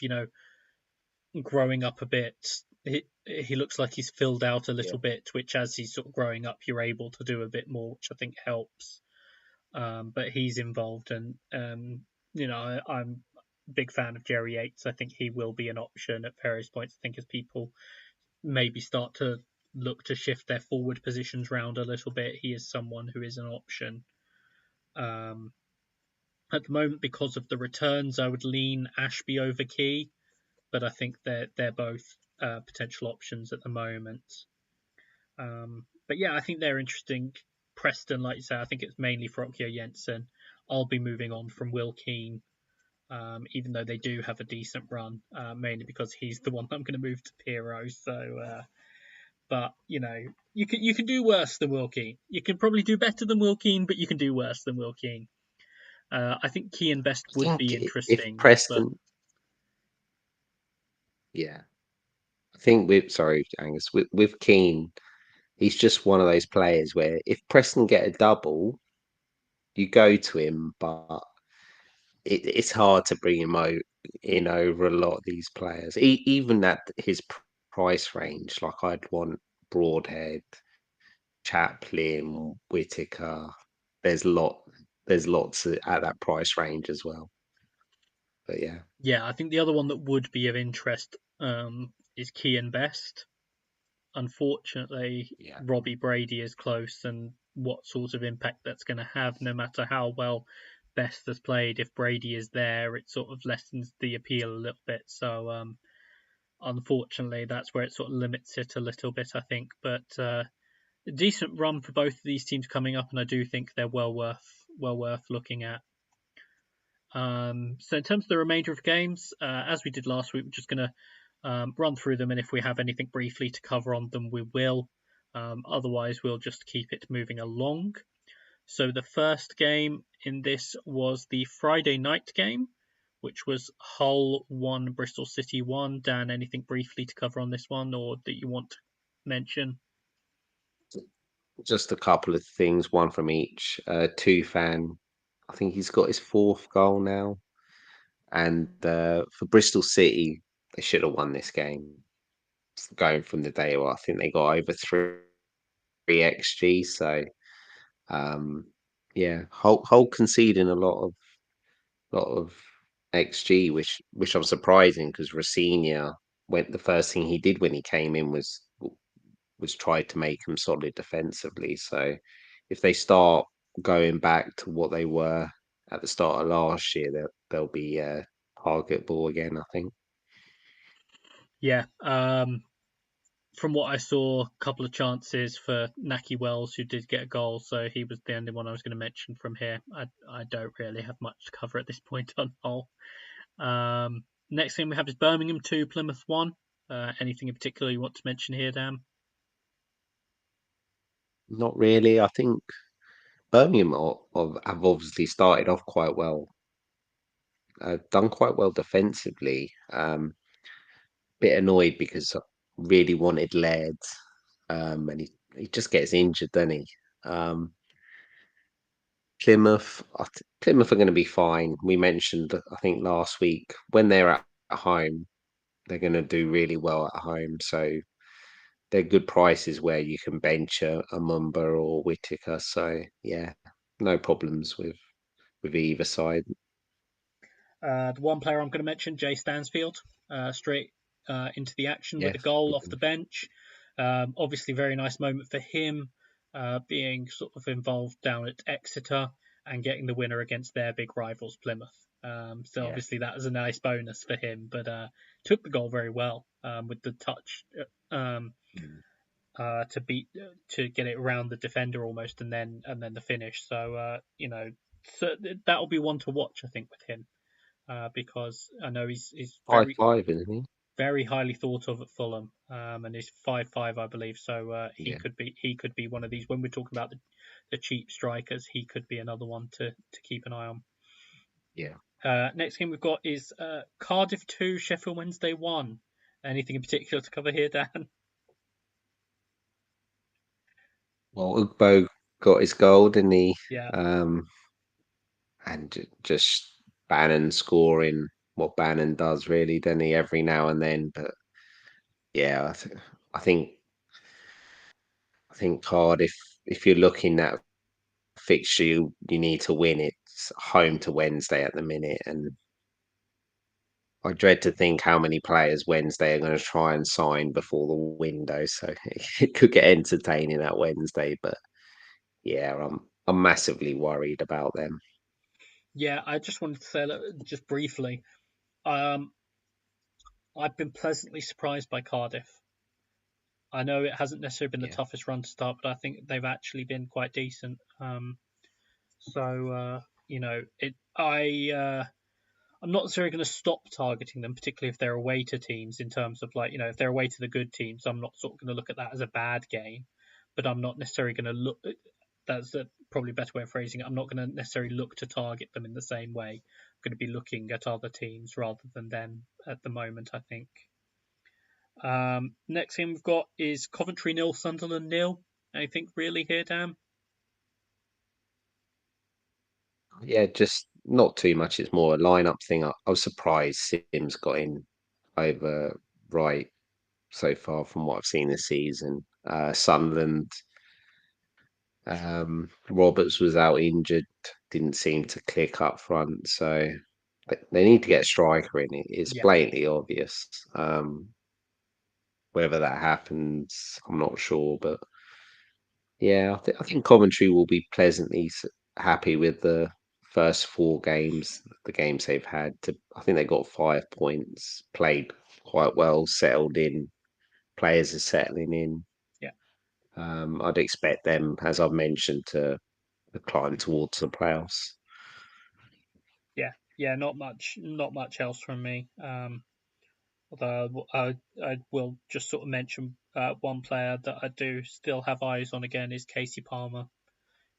growing up a bit. He looks like he's filled out a Yeah, little bit, which as he's sort of growing up, you're able to do a bit more, which I think helps. But he's involved, and I'm a big fan of Jerry Yates. I think he will be an option at various points. I think as people maybe start to look to shift their forward positions round a little bit, he is someone who is an option. Um, at the moment, because of the returns, I would lean Ashby over Key, but I think they're both potential options at the moment. But yeah, I think they're interesting. Preston, like you say, I think it's mainly for Okio Jensen. I'll be moving on from Will Keane, even though they do have a decent run, mainly because he's the one I'm going to move to Piroe. But you can do worse than Will Keane. You can probably do better than Will Keane, but you can do worse than Will Keane. I think Key and Best I would think be if interesting, but Preston, yeah, I think with sorry, Angus, with Keane, he's just one of those players where if Preston get a double, you go to him, but it's hard to bring him in over a lot of these players, even at his price range. Like I'd want Broadhead, Chaplin, Whitaker. There's lot, there's lots at that price range as well. But yeah, yeah, I think the other one that would be of interest is Key and Best. Unfortunately, yeah, Robbie Brady is close, and what sort of impact that's going to have, no matter how well Best has played, if Brady is there, it sort of lessens the appeal a little bit. So, unfortunately, that's where it sort of limits it a little bit, I think. But a decent run for both of these teams coming up, and I do think they're well worth looking at. So in terms of the remainder of games, as we did last week, we're just going to run through them, and if we have anything briefly to cover on them, we will. Otherwise, we'll just keep it moving along. So the first game in this was the Friday night game, which was Hull 1, Bristol City 1. Dan, anything briefly to cover on this one or that you want to mention? just a couple of things, one from each. Tufan, I think he's got his 4th goal now, and for Bristol City, they should have won this game. Going from the day, well, I think they got over three xg. So um, yeah, Hull conceding a lot of xg, which I'm surprising because Rossignol went the first thing he did when he came in was try to make them solid defensively. So if they start going back to what they were at the start of last year, they'll be targetable again, I think. Yeah, from what I saw, a couple of chances for Naki Wells, who did get a goal, so he was the only one I was going to mention from here. I don't really have much to cover at this point on Hull. Next thing we have is Birmingham 2, Plymouth 1. Anything in particular you want to mention here, Dan? Not really. I think Birmingham have obviously started off quite well, done quite well defensively. Bit annoyed because I really wanted Laird, and he just gets injured, doesn't he? Um, Plymouth are going to be fine. We mentioned, I think, last week when they're at home, they're going to do really well at home. So they're good prices where you can bench a Mumba or Whittaker. So yeah, no problems with either side. The one player I'm going to mention, Jay Stansfield, straight into the action with Yeah, a goal off the bench. Obviously, very nice moment for him, being sort of involved down at Exeter and getting the winner against their big rivals, Plymouth. So yeah. obviously that was a nice bonus for him, but took the goal very well with the touch Mm. to get it around the defender almost, and then the finish. So so that'll be one to watch, I think, with him because I know he's 5-5, isn't he? very highly thought of at Fulham, and he's 5'5", I believe. So Yeah, he could be one of these when we're talking about the cheap strikers. He could be another one to keep an eye on. yeah. Next game we've got is Cardiff 2, Sheffield Wednesday 1. Anything in particular to cover here, Dan? Well, Ugbo got his goal, didn't he? Yeah, Um, and just Bannon scoring what Bannon does, really, doesn't he? Every now and then. But yeah, I think I think Cardiff. If you're looking at fixture, you need to win it. It's home to Wednesday at the minute, and I dread to think how many players Wednesday are going to try and sign before the window. So it could get entertaining that Wednesday. But yeah, I'm massively worried about them. yeah. I just wanted to say just briefly. Um, I've been pleasantly surprised by Cardiff. I know it hasn't necessarily been the Yeah, toughest run to start, but I think they've actually been quite decent. So it. I'm not necessarily going to stop targeting them, particularly if they're away to teams. In terms of if they're away to the good teams, I'm not sort of going to look at that as a bad game. But I'm not necessarily going to look. That's probably a better way of phrasing it. I'm not going to necessarily look to target them in the same way. I'm going to be looking at other teams rather than them at the moment, I think. Next thing we've got is Coventry nil, Sunderland nil. Anything really here, Dan? yeah, just not too much. It's more a lineup thing. I was surprised Sims got in over right so far from what I've seen this season. Sunderland, Roberts was out injured, didn't seem to click up front, so they need to get a striker in. It's Yeah, blatantly obvious. Whether that happens, I'm not sure, but yeah, I think Coventry will be pleasantly happy with the first four games, the games they've had. I think they got 5 points, played quite well, settled in. Players are settling in. yeah, I'd expect them, as I've mentioned, to climb towards the playoffs. yeah. Not much else from me. Although I will just sort of mention one player that I do still have eyes on again is Casey Palmer.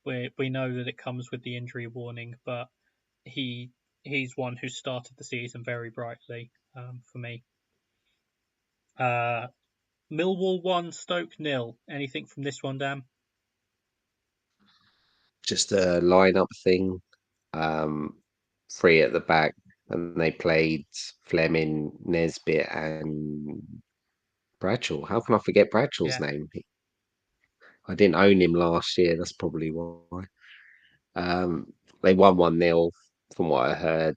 We know that it comes with the injury warning, but he he's one who started the season very brightly for me. Uh, Millwall 1, Stoke nil. Anything from this one, Dan? Just a lineup thing. Um, Three at the back, and they played Fleming, Nesbitt, and Bradshaw. How can I forget Bradshaw's Yeah, name? I didn't own him last year. That's probably why. They won 1-0 from what I heard.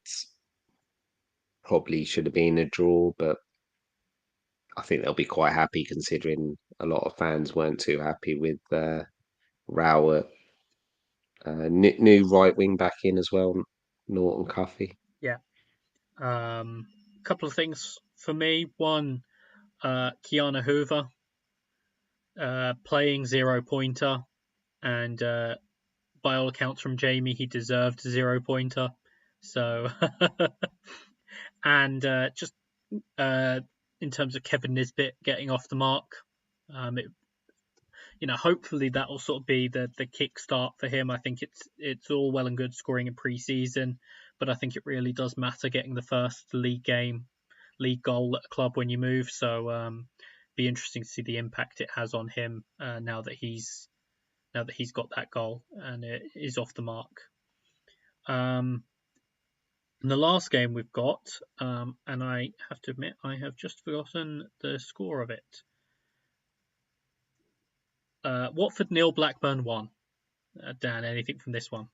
Probably should have been a draw, but I think they'll be quite happy considering a lot of fans weren't too happy with Rowett. New right wing back in as well, Norton Cuffy. yeah. A couple of things for me. One, Kiana Hoover playing 0 pointer, and by all accounts from Jamie, he deserved 0 pointer. So, and just uh, in terms of Kevin Nisbet getting off the mark, it, hopefully that will sort of be the kickstart for him. I think it's all well and good scoring in pre-season, but I think it really does matter getting the first league goal at a club when you move. So, be interesting to see the impact it has on him now that he's got that goal and it is off the mark. And the last game we've got, and I have to admit, I have just forgotten the score of it. Watford 0, Blackburn 1. Dan, anything from this one?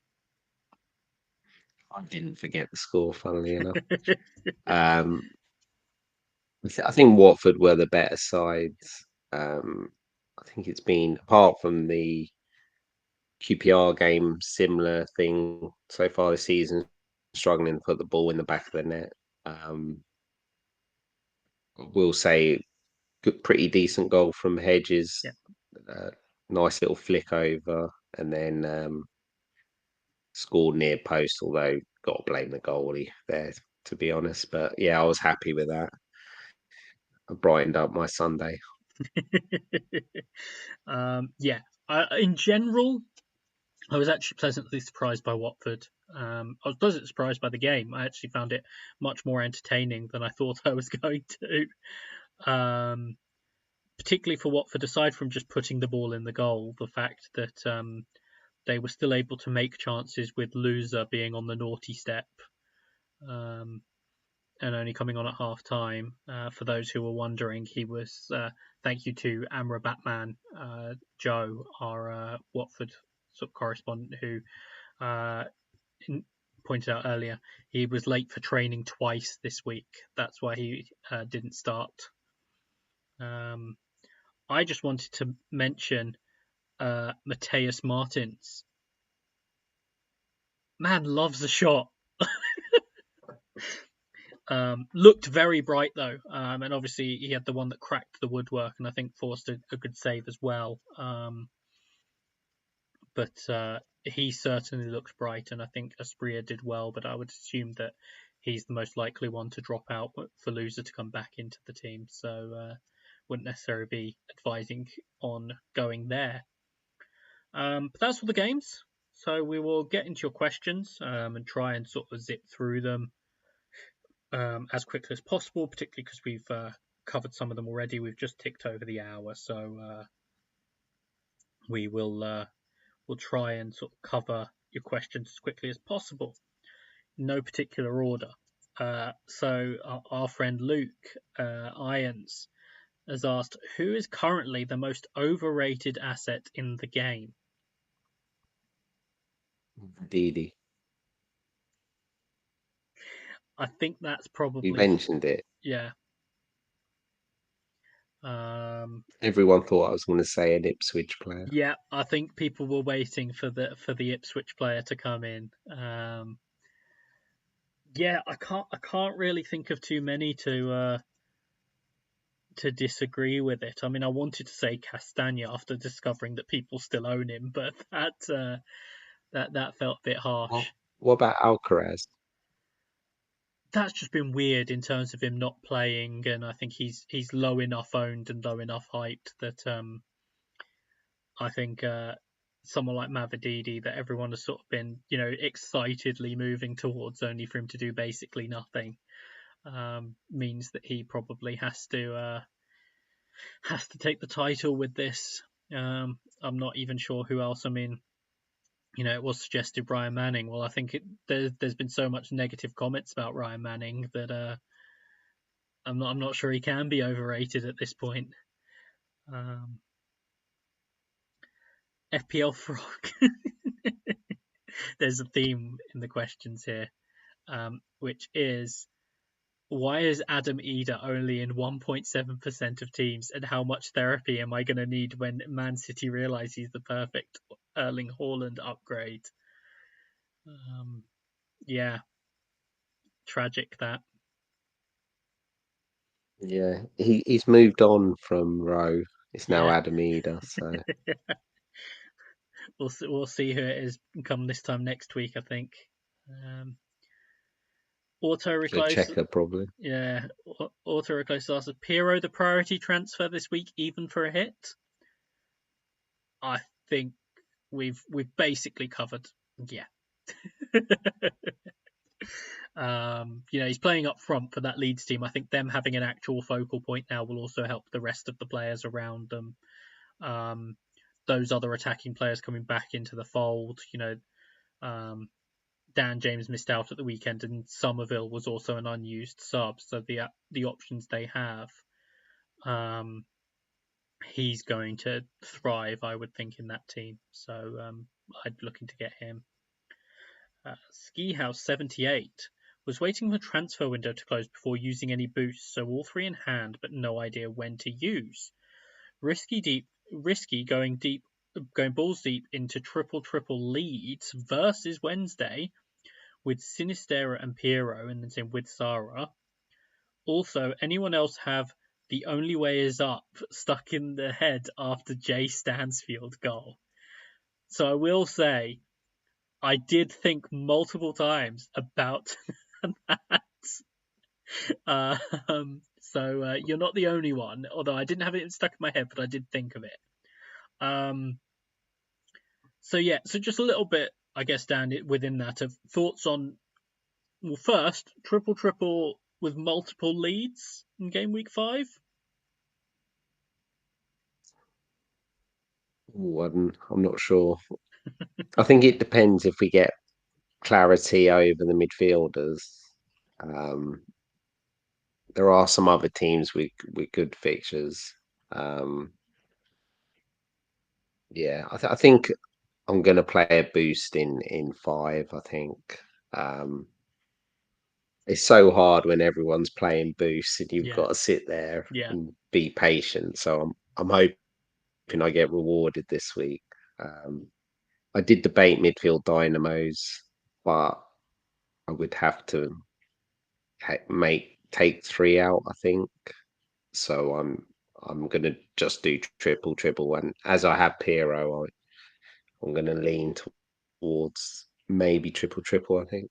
I didn't forget the score, funnily enough. Um, I think Watford were the better sides. I think it's been, apart from the QPR game, similar thing so far this season, struggling to put the ball in the back of the net. Um, we'll say pretty decent goal from Hedges, Yeah. uh, nice little flick over, and then scored near post. Although got to blame the goalie there, to be honest. But yeah, I was happy with that. I brightened up my Sunday. Yeah. In general, I was actually pleasantly surprised by Watford. I was pleasantly surprised by the game. I actually found it much more entertaining than I thought I was going to. Particularly for Watford, aside from just putting the ball in the goal, the fact that they were still able to make chances with Loser being on the naughty step, and only coming on at half time. For those who were wondering, he was, thank you to Amra Batman Joe, our Watford sort of correspondent, who uh, pointed out earlier, he was late for training twice this week. That's why he didn't start. I just wanted to mention Mateus Martins. Man loves a shot. Looked very bright though, and obviously he had the one that cracked the woodwork, and I think forced a good save as well. But he certainly looks bright, and I think Asprilla did well. But I would assume that he's the most likely one to drop out for Loser to come back into the team. So wouldn't necessarily be advising on going there. But that's all the games. So we will get into your questions and try and sort of zip through them as quickly as possible, particularly because we've covered some of them already. We've just ticked over the hour, so we will we'll try and sort of cover your questions as quickly as possible. No particular order. So our friend Luke Irons has asked, who is currently the most overrated asset in the game? Didi, I think that's you probably, mentioned it. yeah. Um, Everyone thought I was going to say an Ipswich player. yeah, I think people were waiting for the Ipswich player to come in. Yeah, I can't really think of too many to disagree with it. I mean, I wanted to say Castagna after discovering that people still own him, but that felt a bit What, harsh. what about Alcaraz? That's just been weird in terms of him not playing, and I think he's low enough owned and low enough hyped that I think someone like Mavididi that everyone has sort of been excitedly moving towards, only for him to do basically nothing, means that he probably has to take the title with this. I'm not even sure who else. I mean, it was suggested Ryan Manning. Well, I think there's been so much negative comments about Ryan Manning that I'm not sure he can be overrated at this point. Um, FPL Frog. There's a theme in the questions here, which is, why is Adam Eder only in 1.7% of teams, and how much therapy am I going to need when Man City realise he's the perfect Erling Haaland upgrade? Yeah, tragic that. Yeah, he's moved on from Rowe. It's now Yeah, Adam Eder, so we'll see who it is come this time next week, I think. Um, auto the reclose. checker probably. Yeah, auto reclose asks, Piroe the priority transfer this week, even for a hit? I think we've basically covered. Yeah. He's playing up front for that Leeds team. I think them having an actual focal point now will also help the rest of the players around them. Those other attacking players coming back into the fold, um, Dan James missed out at the weekend, and Somerville was also an unused sub. So the options they have, um, he's going to thrive, I would think, in that team. So I'd be looking to get him. Ski House 78 was waiting for transfer window to close before using any boosts, so all three in hand, but no idea when to use. Risky going balls deep into triple Leeds versus Wednesday with Sinistera and Piroe, and then same with Sarah. Also, anyone else have the only way is up stuck in the head after Jay Stansfield goal? So I will say, I did think multiple times about that. You're not the only one, although I didn't have it stuck in my head, but I did think of it. So just a little bit, I guess, down within that of thoughts on, well, first, triple with multiple leads in game week 5. Ooh, I'm not sure. I think it depends if we get clarity over the midfielders. Um, there are some other teams with good fixtures. Um, yeah, I think I'm going to play a boost in 5. I think um, it's so hard when everyone's playing boosts and you've Yeah, got to sit there yeah, and be patient. So I'm hoping I get rewarded this week. Um, I did debate midfield dynamos, but I would have to take 3 out, I think. So I'm gonna just do triple, and as I have Piroe, I'm gonna lean towards maybe triple. I think.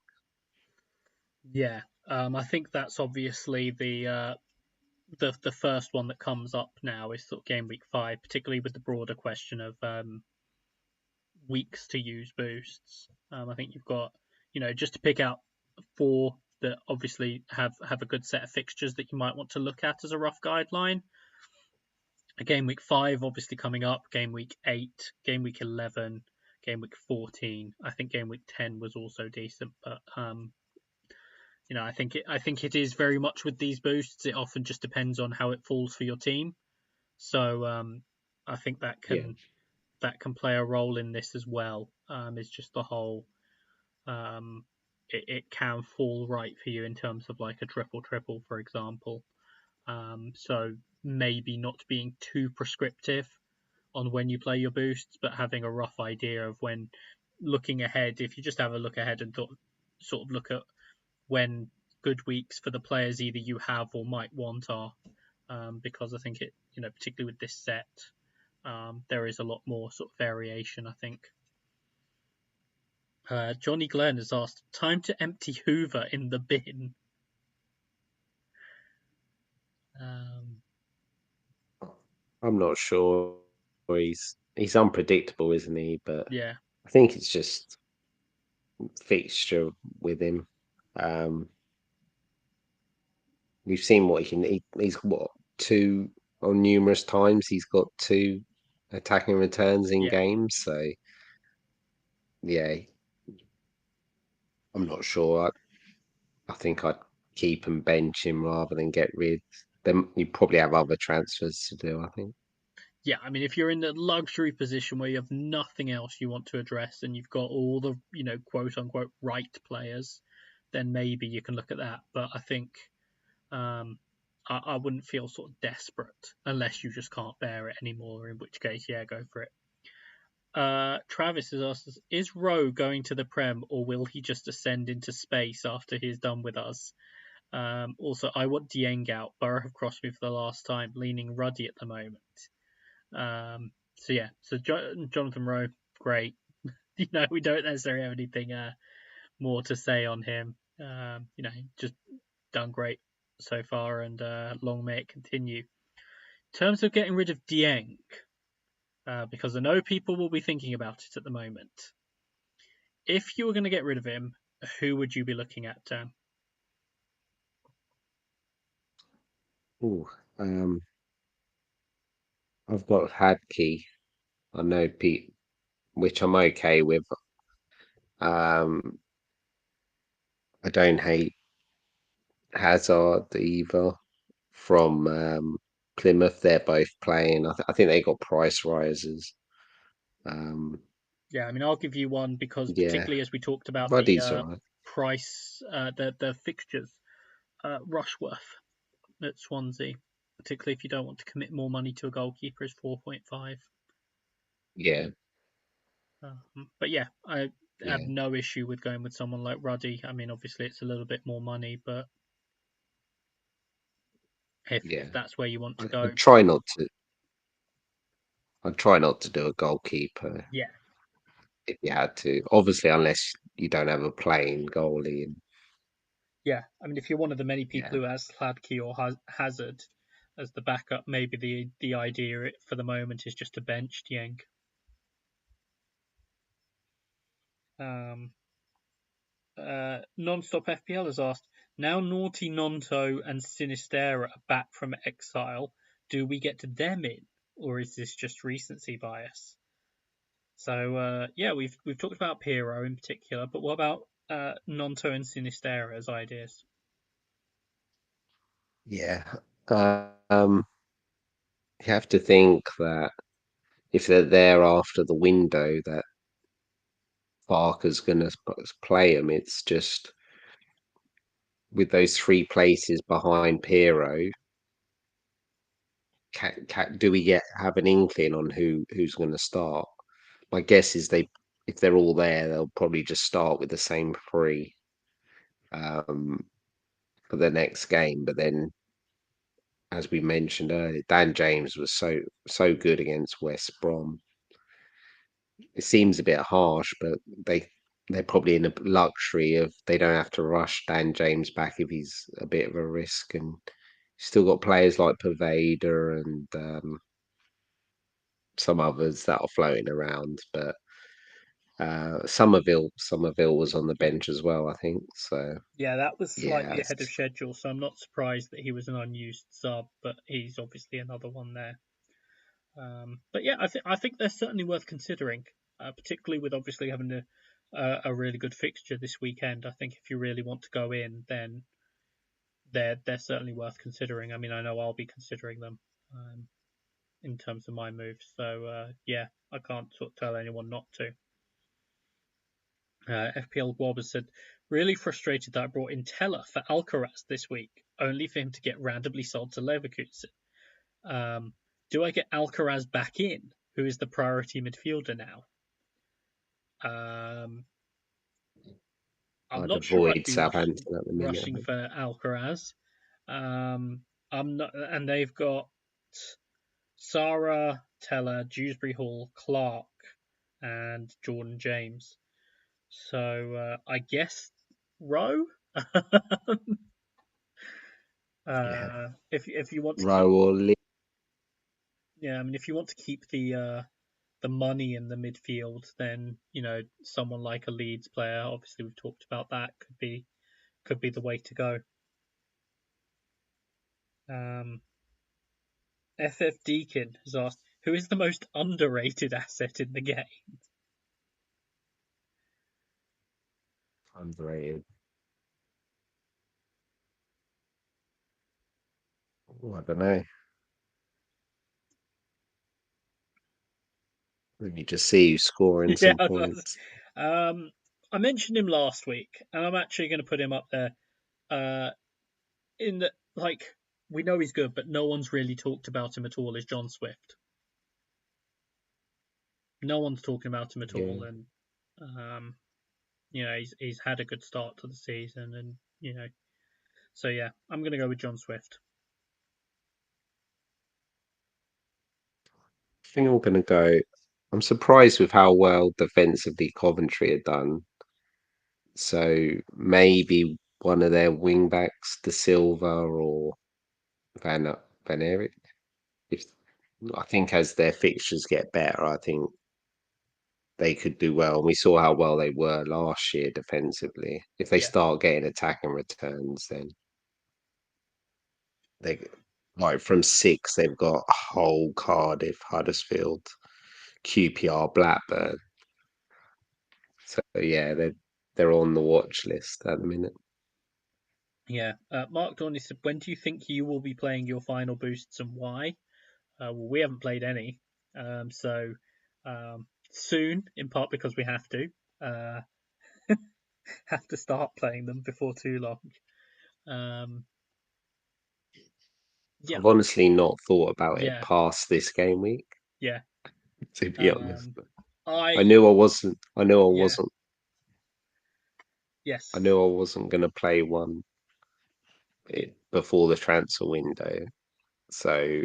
yeah. I think that's obviously the first one that comes up now is sort of game week 5, particularly with the broader question of weeks to use boosts. I think you've got, just to pick out 4 that obviously have a good set of fixtures that you might want to look at as a rough guideline. Game week 5 obviously coming up, game week 8, game week 11, game week 14. I think game week 10 was also decent, but I think it is very much with these boosts. It often just depends on how it falls for your team. So I think Yeah, that can play a role in this as well. Is just the whole, it can fall right for you in terms of like a triple, for example. So maybe not being too prescriptive on when you play your boosts, but having a rough idea of when looking ahead. If you just have a look ahead and sort of look at when good weeks for the players either you have or might want are, because I think particularly with this set, there is a lot more sort of variation, I think. Johnny Glenn has asked, time to empty Hoover in the bin. Um, I'm not sure. He's unpredictable, isn't he? But yeah, I think it's just fixture with him. Um, we've seen what he can. He's what 2 on numerous times. He's got 2 attacking returns in yeah, games. So yeah, I'm not sure. I think I'd keep and bench him rather than get rid. Then you probably have other transfers to do. I think. yeah. I mean, if you're in the luxury position where you have nothing else you want to address and you've got all the, quote unquote right players, then maybe you can look at that. But I think Um, I wouldn't feel sort of desperate unless you just can't bear it anymore, in which case, yeah, go for it. Travis has asked us, is Rowe going to the Prem or will he just ascend into space after he's done with us? Also, I want Dieng out. Borough have crossed me for the last time, leaning ruddy at the moment. Jonathan Rowe, great. We don't necessarily have anything more to say on him. Just done great so far, and long may it continue. In terms of getting rid of Dieng, because I know people will be thinking about it at the moment. If you were going to get rid of him, who would you be looking at, Dan? Ooh, um, I've got Hadkey. I know Pete, which I'm okay with. Um, I don't hate Hazard either from Plymouth. They're both playing. I think they got price rises. Um, Yeah, I mean, I'll give you one because yeah, particularly as we talked about the Ruddy's all right. price, the fixtures, Rushworth at Swansea, particularly if you don't want to commit more money to a goalkeeper, is 4.5. Yeah, But yeah, I have yeah, no issue with going with someone like Ruddy. I mean, obviously it's a little bit more money, but if yeah. that's where you want to I go, try not to. I try not to do a goalkeeper yeah, if you had to. Obviously, unless you don't have a playing goalie. And yeah. I mean, if you're one of the many people yeah, who has Hladky or Hazard as the backup, maybe the idea for the moment is just to bench Dieng. Um, Non-stop FPL has asked, now Naughty Nonto and Sinistera are back from exile. Do we get to them in, or is this just recency bias? So yeah, we've talked about Piroe in particular, but what about Nonto and Sinistera as ideas? yeah. Um, you have to think that if they're there after the window, that Barker's going to play them. It's just with those three places behind Piero, do we get have an inkling on who's going to start? My guess is if they're all there, they'll probably just start with the same three um, for the next game. But then, as we mentioned earlier, Dan James was so good against West Brom. It seems a bit harsh, but they're probably in a luxury of they don't have to rush Dan James back if he's a bit of a risk, and still got players like Pervader and some others that are floating around. But Somerville was on the bench as well, I think. So Yeah, that was yeah, slightly ahead of schedule, so I'm not surprised that he was an unused sub, but he's obviously another one there. But yeah, I think they're certainly worth considering, particularly with obviously having a really good fixture this weekend. I think if you really want to go in, then they're certainly worth considering. I mean, I know I'll be considering them in terms of my moves. So yeah, I can't sort of tell anyone not to. FPL Wob has said, really frustrated that I brought in Teller for Alcaraz this week, only for him to get randomly sold to Leverkusen. Um, do I get Alcaraz back in, who is the priority midfielder now? Um, I'm I'd not sure I'd avoid be Southampton at the minute. I rushing think. for Alcaraz. I'm not, and they've got Sarah, Teller, Dewsbury Hall, Clark, and Jordan James. So I guess Rowe. Yeah, If you want to keep, Rowe or Lee. yeah, I mean, if you want to keep the money in the midfield, then someone like a Leeds player. Obviously, we've talked about that. Could be the way to go. Um, FF Deacon has asked, who is the most underrated asset in the game? Underrated. Oh, I don't know. Let me just see who's scoring Yeah, some points. I mentioned him last week, and I'm actually going to put him up there. Uh, in the like, we know he's good, but no one's really talked about him at all. Is John Swift? No one's talking about him at all, Yeah, and um, he's had a good start to the season, and so yeah, I'm going to go with John Swift. I think I'm gonna go. I'm surprised with how well defensively Coventry had done. So maybe one of their wing backs, De Silva or Van Van Eyck. If I think as their fixtures get better, I think they could do well. And we saw how well they were last year defensively. If they Yeah, start getting attacking returns, then they like from six, they've got Hull, Cardiff, Huddersfield, QPR, Blackburn. So yeah, they're on the watch list at the minute. Yeah. Mark Dorney said, when do you think you will be playing your final boosts and why? Well, we haven't played any, so soon, in part because we uh, have to start playing them before too long. Um, yeah, I've honestly not thought about it yeah, past this game week, yeah. to be honest. Um, I knew I I wasn't. yeah, I yes, knew I wasn't going to play one before the transfer window. So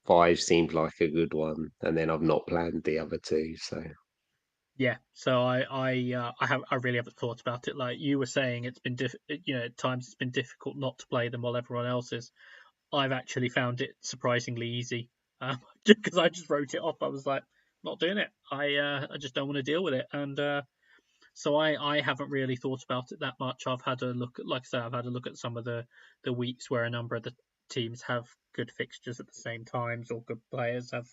five seemed like a good one, and then I've not planned the other two. So yeah. So I really haven't thought about it. Like you were saying, it's been at times it's been difficult not to play them while everyone else is. I've actually found it surprisingly easy, because I just wrote it off. I was like, not doing it. I just don't want to deal with it, and so I haven't really thought about it that much. I've had a look at, like I say, I've had a look at some of the weeks where a number of the teams have good fixtures at the same times, or good players have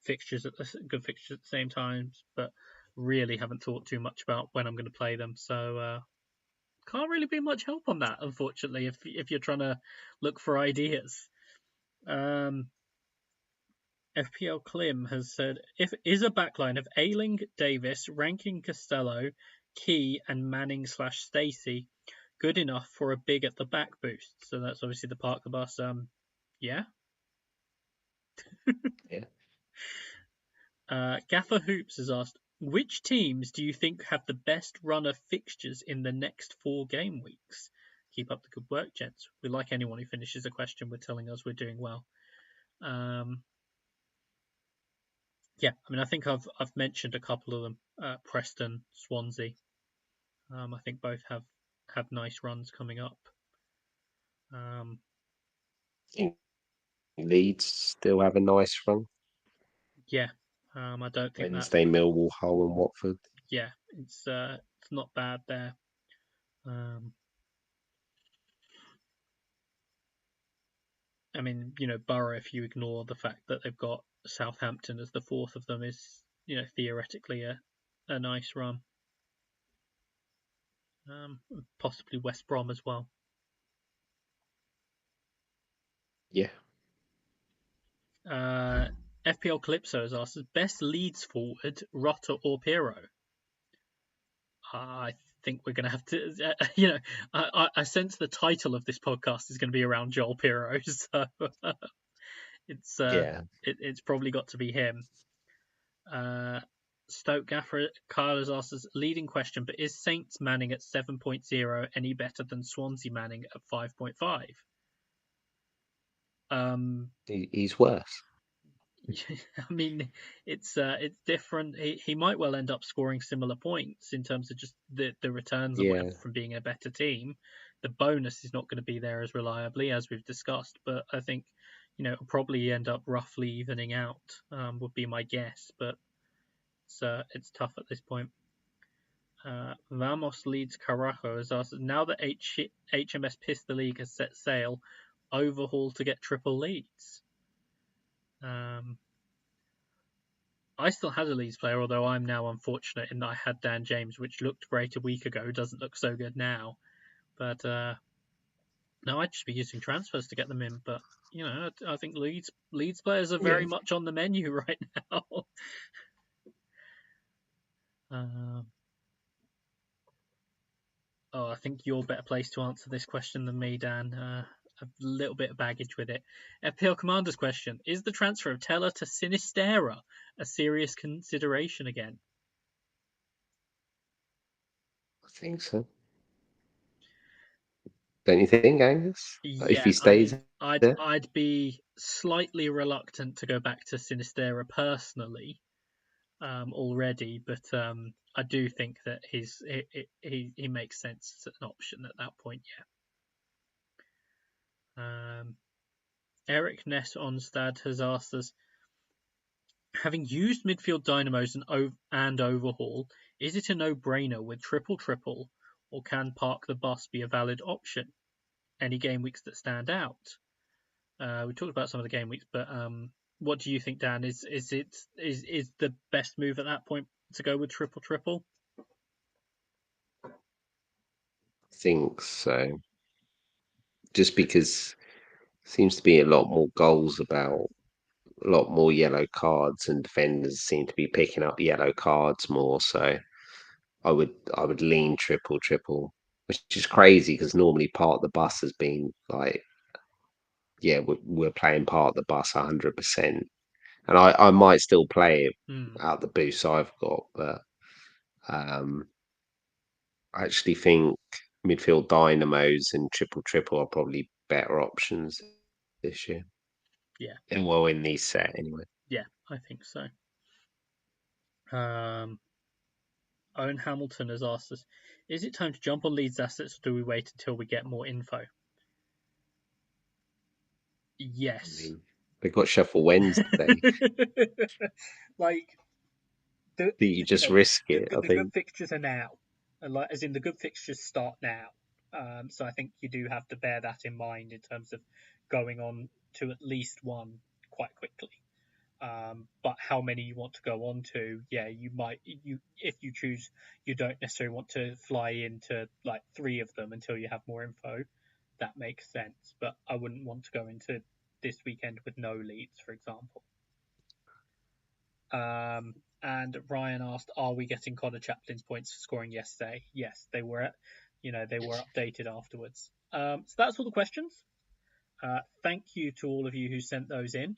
good fixtures at the same times, but really haven't thought too much about when I'm going to play them. So can't really be much help on that, unfortunately, if you're trying to look for ideas. Um, FPL Klim has said, if is a backline of Ayling, Davis, Rankin, Costello, Key, and Manning slash Stacey good enough for a big at the back boost? So that's obviously the park the bus. Yeah. yeah, Gaffer Hoops has asked, which teams do you think have the best run of fixtures in the next 4 game weeks? Keep up the good work, gents. We like anyone who finishes a question with telling us we're doing well. Um, yeah, I mean, I think I've mentioned a couple of them. Preston, Swansea. I think both have nice runs coming up. Um, I think Leeds still have a nice run. yeah, I don't think that. Wednesday, Millwall, Hull, and Watford. Yeah, it's not bad there. Um, I mean, Borough, if you ignore the fact that they've got Southampton as the fourth of them, is theoretically a nice run. Possibly West Brom as well. Yeah, Uh, FPL Calypso has asked, best Leeds forward, Rotter or Piroe? I think we're going to have to, I sense the title of this podcast is going to be around Joel Piroe, so it's yeah. it's probably got to be him. Stoke Gaffr Kyle has asked us leading question, but is Saints Manning at 7.0 any better than Swansea Manning at 5.5? He's worse. I mean, it's different. He might well end up scoring similar points in terms of just the returns and whatever Yeah, from being a better team. The bonus is not going to be there as reliably as we've discussed, but I think it'll probably end up roughly evening out. Would be my guess, but it's tough at this point. Vamos leads Carajo has asked, now that HMS Pistol League has set sail, overhaul to get triple leads. I still had a Leeds player, although I'm now unfortunate in that I had Dan James, which looked great a week ago, doesn't look so good now. But no, I'd just be using transfers to get them in. But I think Leeds players are yeah. very much on the menu right now. um, I think you're better placed to answer this question than me, Dan. A little bit of baggage with it. FPL Commander's question: is the transfer of Teller to Sinistera a serious consideration again? I think so. Don't you think, Angus? If Yeah, he I stays mean, I'd there, I'd be slightly reluctant to go back to Sinistera personally, already, but I do think that he makes sense as an option at that point. Yeah. Eric Ness Onstad has asked us, having used midfield dynamos and overhaul, is it a no-brainer with triple triple, or can park the bus be a valid option? Any game weeks that stand out? We talked about some of the game weeks, but what do you think, Dan? Is the best move at that point to go with triple triple? think so. Just because seems to be a lot more goals about a lot more yellow cards, and defenders seem to be picking up yellow cards more. So I would lean triple, which is crazy because normally part of the bus has been like, yeah, we're playing part of the bus 100%, and I might still play it Hmm. out the boost I've got, but um, I actually think midfield dynamos and triple are probably better options this year. Yeah, And well, in these set anyway. yeah, I think so. Um, Owen Hamilton has asked us, is it time to jump on Leeds assets or do we wait until we get more info? I Yes. mean, they got Sheffield Wednesday. Like the That you you just know risk it. I the good think. fixtures are now, and like as in the good fixtures start now. So I think you do have to bear that in mind in terms of going on to at least one quite quickly. But how many you want to go on to, yeah, you might you if you choose, you don't necessarily want to fly into like three of them until you have more info. That makes sense, but I wouldn't want to go into this weekend with no leads, for example. And Ryan asked, "Are we getting Connor Chaplin's points for scoring yesterday?" Yes, they were. They were updated afterwards. So that's all the questions. Thank you to all of you who sent those in.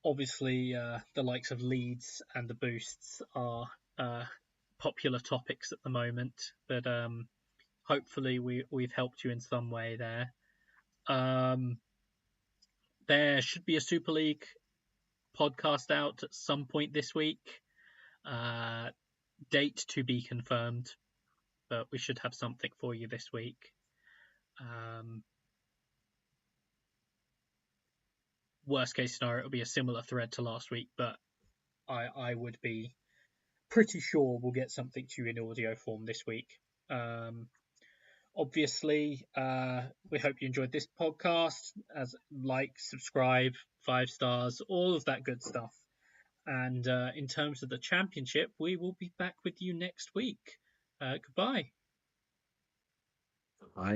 Obviously, the likes of Leeds and the boosts are popular topics at the moment, but hopefully we've helped you in some way there. Um, there should be a Super League podcast out at some point this week. Uh, Date to be confirmed, but we should have something for you this week. Um, Worst case scenario, it'll be a similar thread to last week, but I would be pretty sure we'll get something to you in audio form this week. Obviously, we hope you enjoyed this podcast. As like, subscribe, 5 stars, all of that good stuff. And in terms of the championship, we will be back with you next week. Goodbye. I